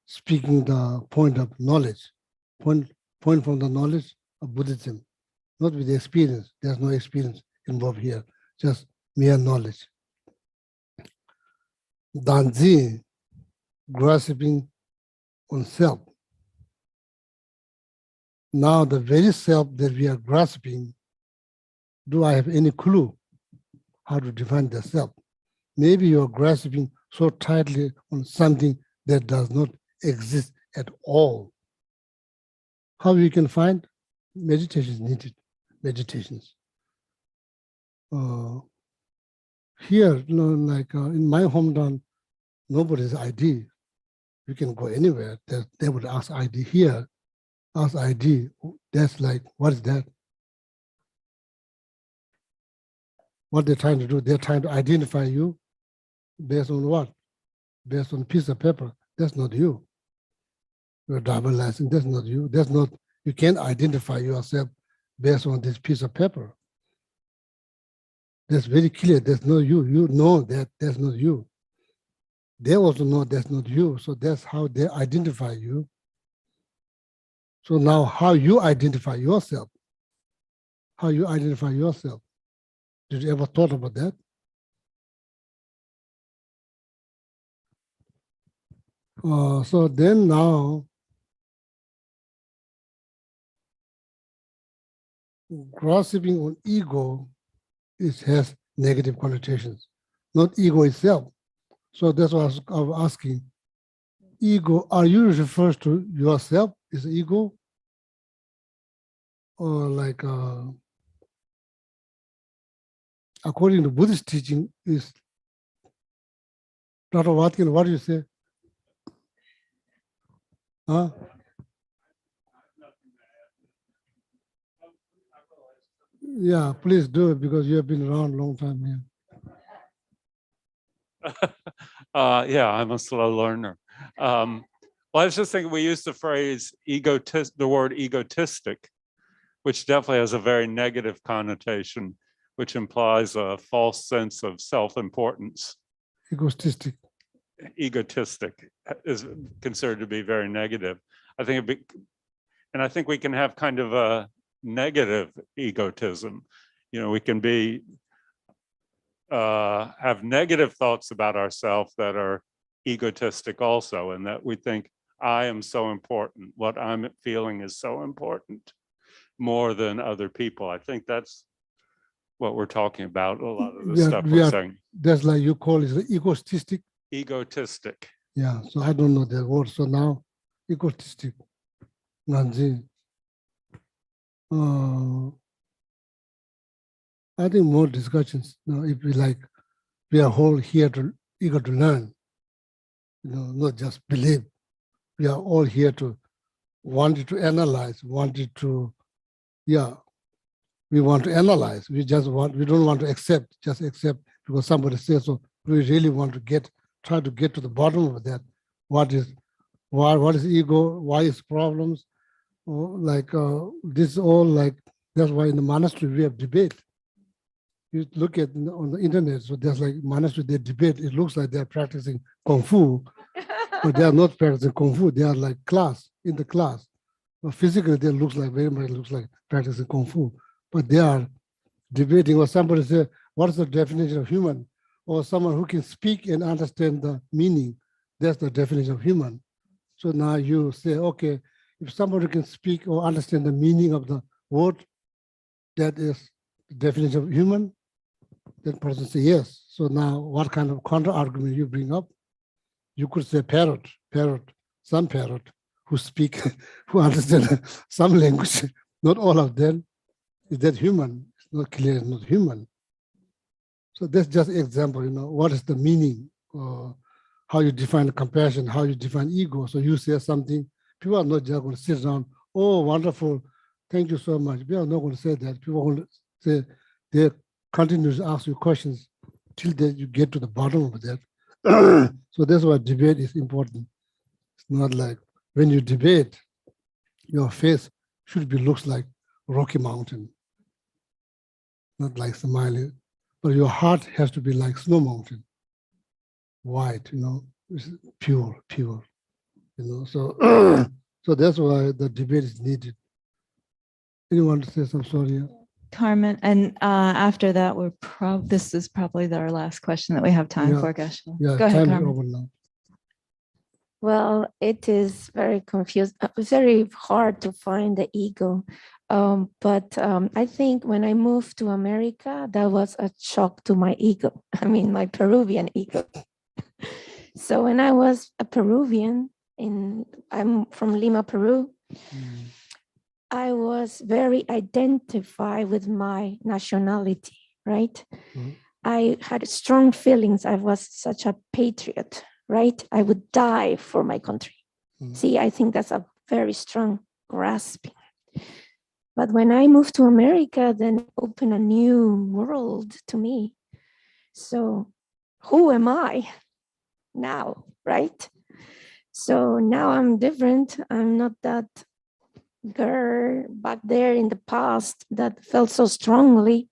[SPEAKER 7] speaking, the point of knowledge, point from the knowledge of Buddhism, not with the experience. There's no experience involved here, just mere knowledge. Danji, grasping on self. Now the very self that we are grasping, do I have any clue how to define the self? Maybe you're grasping so tightly on something that does not exist at all. How we can find? Meditation is needed, meditations. Here, like in my hometown, nobody's ID. You can go anywhere. They would ask ID here, ask ID. That's like, what is that? What they're trying to do, they're trying to identify you based on what? Based on a piece of paper. That's not you. Your driver's license, that's not you. That's not, you can't identify yourself based on this piece of paper. That's very clear. That's not you. You know that that's not you. They also know that's not you. So that's how they identify you. So now how you identify yourself, how you identify yourself. Did you ever thought about that? So then now, grasping on ego, it has negative connotations, not ego itself. So that's what I was asking. Ego, are you referred to yourself as ego? Or like, according to Buddhist teaching, is Dr. Watkin, what do you say? Huh? Yeah, please do it because you have been around a long time here.
[SPEAKER 10] Yeah, I'm a slow learner. Well, I was just thinking we use the phrase the word egotistic, which definitely has a very negative connotation, which implies a false sense of self-importance.
[SPEAKER 7] Egotistic.
[SPEAKER 10] Egotistic is considered to be very negative. I think and I think we can have kind of a negative egotism. You know, we can be have negative thoughts about ourselves that are egotistic also, and that we think I am so important, what I'm feeling is so important more than other people. I think that's what we're talking about, a lot of the stuff we're saying.
[SPEAKER 7] That's like you call it egotistic.
[SPEAKER 10] Egotistic.
[SPEAKER 7] Yeah, so I don't know the word. So now, egotistic. I think more discussions. If we like, we are all here to eager to learn. Not just believe. We are all here to wanted to analyze, wanted to, we want to analyze. We don't want to accept, just accept because somebody says so. We really want to try to get to the bottom of that. What is ego? Why is problems? This is all like, that's why in the monastery we have debate. You look at on the internet, so there's like monastery, they debate. It looks like they're practicing Kung Fu, but they are not practicing Kung Fu. They are like in the class. But physically, they very much looks like practicing Kung Fu. But they are debating, or somebody say, what is the definition of human? Or someone who can speak and understand the meaning. That's the definition of human. So now you say, okay, if somebody can speak or understand the meaning of the word, that is the definition of human, that person say yes. So now what kind of counter argument you bring up? You could say parrot, some parrot who speak, who understand some language, not all of them. Is that human? It's not clear, it's not human. So that's just an example, what is the meaning, how you define compassion, how you define ego. So you say something, people are not just going to sit down, oh, wonderful, thank you so much. People are not going to say that. People are going to say, they continue to ask you questions till you get to the bottom of that. So that's why debate is important. It's not like when you debate, your face looks like Rocky Mountain, not like smiling, but your heart has to be like Snow Mountain, white, it's pure, so so that's why the debate is needed. Anyone to say something? Sorry.
[SPEAKER 3] Carmen, and after that, this is probably our last question that we have time for, Geshe.
[SPEAKER 7] Yeah,
[SPEAKER 3] Go ahead,
[SPEAKER 7] time is
[SPEAKER 3] Carmen.
[SPEAKER 7] over now.
[SPEAKER 11] Well, it is very very hard to find the ego. But I think when I moved to America, that was a shock to my ego. I mean, my Peruvian ego. So when I was a Peruvian, I'm from Lima, Peru, I was very identified with my nationality, right? I had strong feelings. I was such a patriot, right? I would die for my country. See, I think that's a very strong grasping. But when I moved to America, then it opened a new world to me. So who am I now, right? So now I'm different. I'm not that girl back there in the past that felt so strongly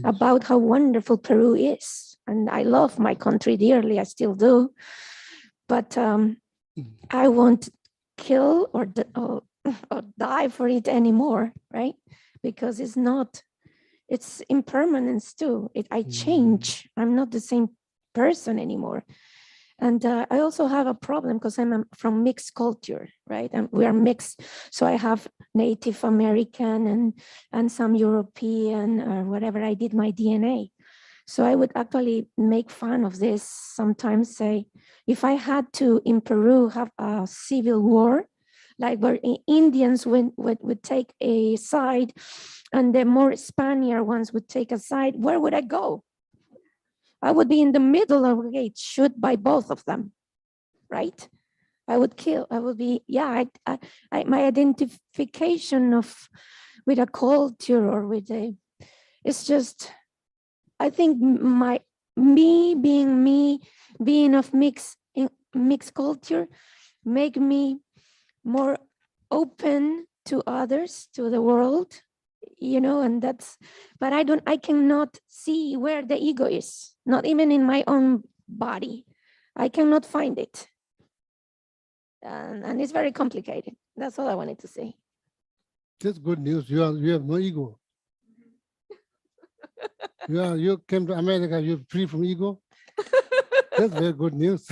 [SPEAKER 11] about how wonderful Peru is. And I love my country dearly, I still do. But I won't kill or die for it anymore, right? Because it's impermanence too. I change. I'm not the same person anymore. And I also have a problem because I'm from mixed culture, right? And we are mixed. So I have Native American and some European or whatever. I did my DNA. So I would actually make fun of this sometimes, say, if I had to, in Peru, have a civil war, like where Indians would take a side and the more Spaniard ones would take a side, where would I go? I would be in the middle of the gate, shoot by both of them, right? I would kill. I would be, yeah. My identification with a culture or with it's just. I think me being of mixed culture, make me more open to others, to the world, and but I cannot see where the ego is, not even in my own body. I cannot find it. And it's very complicated. That's all I wanted to say.
[SPEAKER 7] That's good news. You have no ego. You came to America, you're free from ego. That's very good news.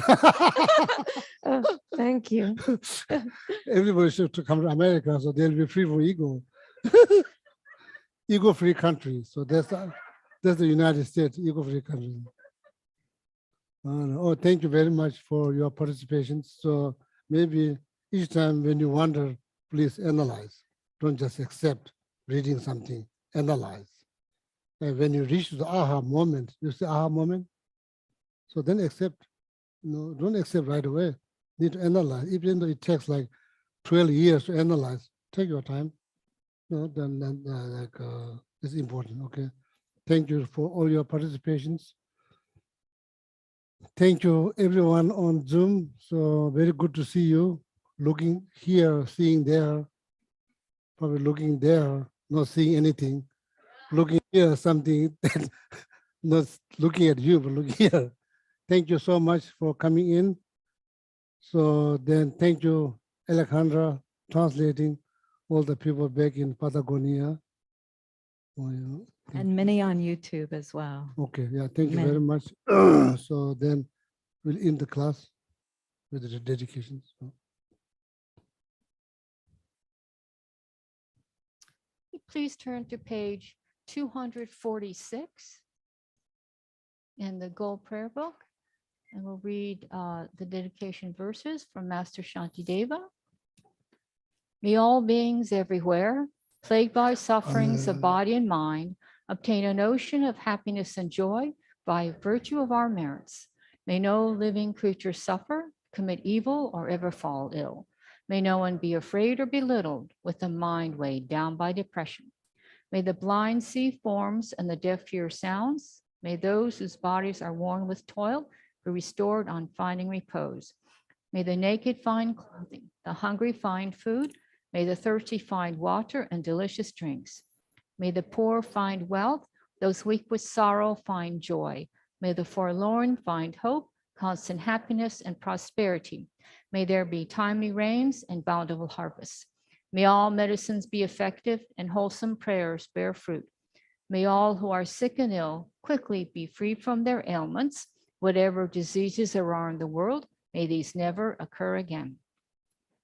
[SPEAKER 11] Oh, thank you.
[SPEAKER 7] Everybody should come to America so they'll be free from ego. Ego-free country. So that's the United States, ego-free country. Oh, thank you very much for your participation. So maybe each time when you wonder, please analyze. Don't just accept reading something, analyze. And when you reach the aha moment, you say aha moment. So then accept. No, don't accept right away. Need to analyze. Even though it takes like 12 years to analyze, take your time. No, then it's important. Okay. Thank you for all your participations. Thank you everyone on Zoom. So very good to see you. Looking here, seeing there, probably looking there, not seeing anything. Looking here, something that not looking at you, but looking here. Thank you so much for coming in. So then thank you, Alejandra, translating all the people back in Patagonia.
[SPEAKER 3] And many on YouTube as well.
[SPEAKER 7] Okay, yeah, thank you
[SPEAKER 3] Many.
[SPEAKER 7] very much. So then we'll end the class with the dedications.
[SPEAKER 4] Please turn to page 246 in the Gold Prayer Book, and we'll read the dedication verses from Master Shantideva. May all beings everywhere, plagued by sufferings of body and mind, obtain an ocean of happiness and joy by virtue of our merits. May no living creature suffer, commit evil, or ever fall ill. May no one be afraid or belittled with a mind weighed down by depression. May the blind see forms and the deaf hear sounds. May those whose bodies are worn with toil be restored on finding repose. May the naked find clothing, the hungry find food. May the thirsty find water and delicious drinks. May the poor find wealth, those weak with sorrow find joy. May the forlorn find hope, constant happiness, and prosperity. May there be timely rains and bountiful harvests. May all medicines be effective and wholesome prayers bear fruit. May all who are sick and ill quickly be freed from their ailments. Whatever diseases there are in the world, may these never occur again.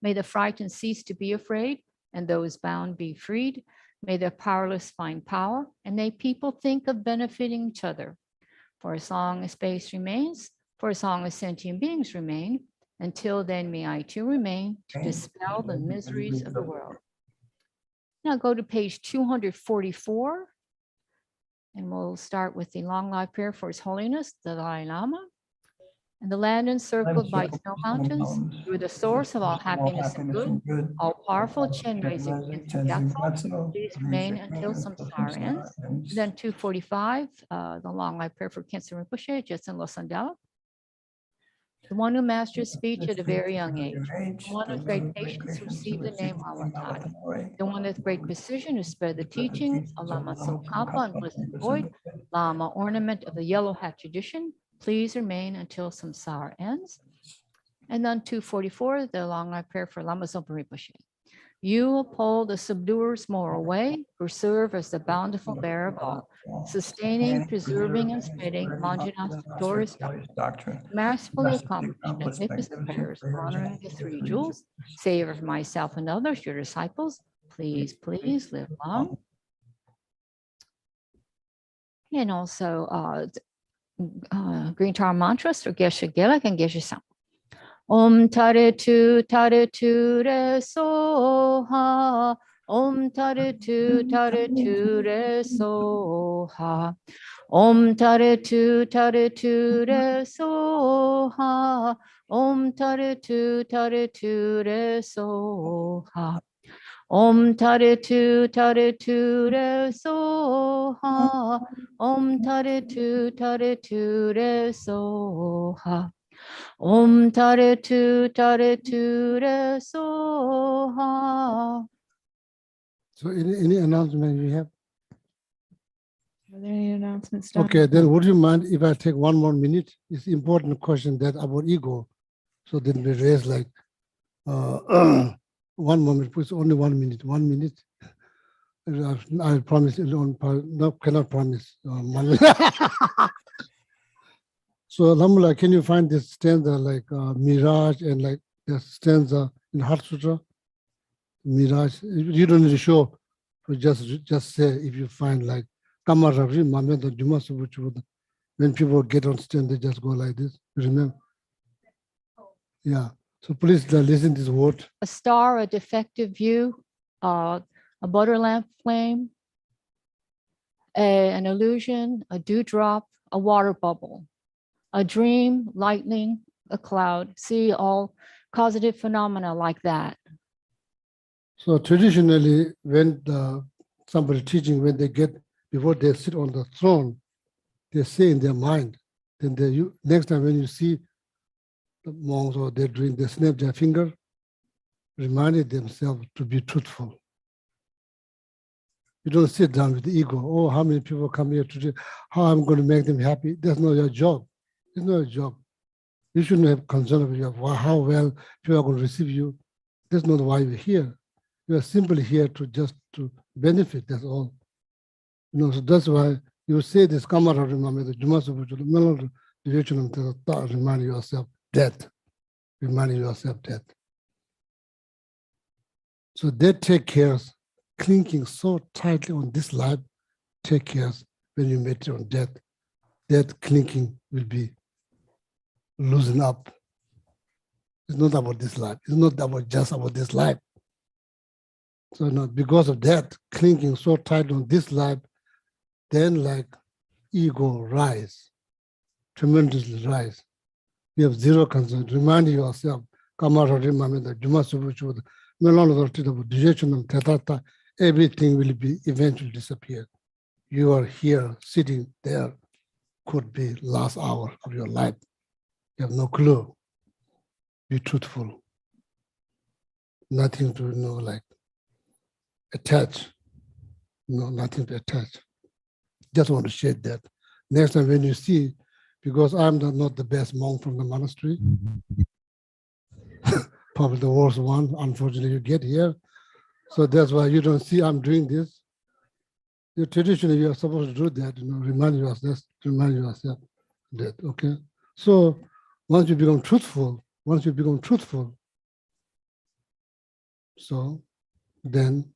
[SPEAKER 4] May the frightened cease to be afraid, and those bound be freed. May the powerless find power, and may people think of benefiting each other. For as long as space remains, for as long as sentient beings remain, until then may I too remain to dispel the miseries of the world. Now go to page 244 And we'll start with the long life prayer for His Holiness, the Dalai Lama. And the land encircled by snow mountains, you are the source of all happiness and good, all powerful Chenrezig Gyatso, please remain until samsara ends. And then 245, the long life prayer for Khyentse Rinpoche, Jetsun Losandala. The one who mastered speech at a very young age, the one with great patience received the name Alatad, the one with great precision who spread the teachings of Lama Tsongkhapa and Blissed Void, Lama ornament of the yellow hat tradition, please remain until samsara ends. And then 244, the long life prayer for Lama Zopa Rinpoche. You uphold the subduer's moral way, who serve as the bountiful bearer of all, sustaining, preserving, and spreading Manjunath's glorious doctrine. Mercifully accomplish magnificent prayers, honoring the three jewels, savor for myself and others, your disciples. Please, please live long. And also Green Tar mantras for Geshe Gelek and Geshe Sam. Om Tare Tu Re Soha. Om Tare Tu Re Soha. Om Tare Tu Re Soha. Om Tare Tu Re Soha. Om Tare Tu Re Soha. Om Tare Tu Re Soha. Om Tare Tu Re Soha.
[SPEAKER 7] So any announcement you have?
[SPEAKER 3] Are there any announcements? Don?
[SPEAKER 7] Okay, then would you mind if I take 1 more minute? It's important question that about ego. So then we raise like 1 moment, please, only 1 minute, 1 minute. I promise, no, cannot promise. So Lamula, can you find this stanza like Mirage and like the stanza in Heart Sutra? Mirage, you don't need to show, so just say if you find like Kamarabri, Mameda, Jumasubuchu, when people get on stand, they just go like this. Remember? Yeah. So please listen to this word.
[SPEAKER 4] A star, a defective view, a butter lamp flame, an illusion, a dewdrop, a water bubble, a dream, lightning, a cloud. See all causative phenomena like that.
[SPEAKER 7] So traditionally, when somebody teaching, when they get, before they sit on the throne, they say in their mind, then next time when you see the monks or they're doing, they snap their finger, reminded themselves to be truthful. You don't sit down with the ego. Oh, how many people come here today? How I'm going to make them happy? That's not your job. It's not your job. You shouldn't have concern of your how well people are going to receive you. That's not why you're here. You are simply here to just to benefit. That's all. You know, so that's why you say this. Remind yourself death. Remind yourself death. So they take care. Clinging so tightly on this life, take care when you meditate on death. That clinging will be loosened up. It's not about this life. It's not about just about this life. So not because of that, clinging so tight on this life, then like ego rise, tremendously rise. You have zero concern. Remind yourself, everything will be eventually disappear. You are here sitting there, could be last hour of your life. You have no clue. Be truthful. Nothing to like attach. No, nothing to attach. Just want to share that. Next time when you see, because I'm not the best monk from the monastery, probably the worst one, unfortunately you get here. So that's why you don't see I'm doing this. Traditionally, you are supposed to do that, remind yourself that, okay? So once you become truthful, so then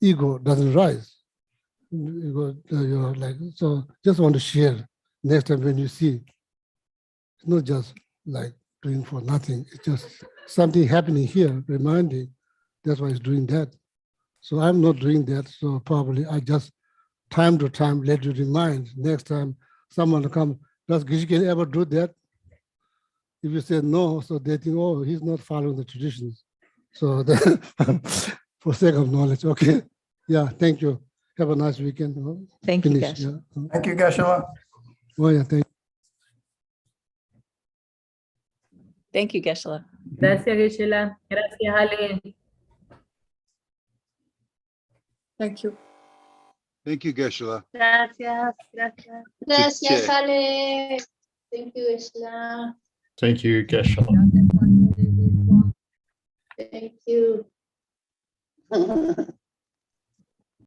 [SPEAKER 7] ego doesn't rise. You're like, so just want to share next time when you see, it's not just like doing for nothing, it's just something happening here, reminding. That's why it's doing that. So I'm not doing that. So probably I just time to time let you remind. Next time someone will come, does Geshe ever do that? If you say no, so they think, oh, he's not following the traditions. So for sake of knowledge, okay. Yeah, thank you. Have a nice weekend.
[SPEAKER 3] Thank you,
[SPEAKER 7] Finish,
[SPEAKER 3] Geshe.
[SPEAKER 7] yeah.
[SPEAKER 12] Thank you, Geshe-la.
[SPEAKER 7] Oh, yeah, thank you.
[SPEAKER 3] Thank you, Geshe-la.
[SPEAKER 13] Gracias, Gisela. Gracias, Ale.
[SPEAKER 2] Thank you.
[SPEAKER 12] Thank you, Geshe-la.
[SPEAKER 1] Gracias, gracias.
[SPEAKER 5] Gracias,
[SPEAKER 1] Ale. Thank you, Isla.
[SPEAKER 9] Thank you, Geshe-la.
[SPEAKER 1] Thank you.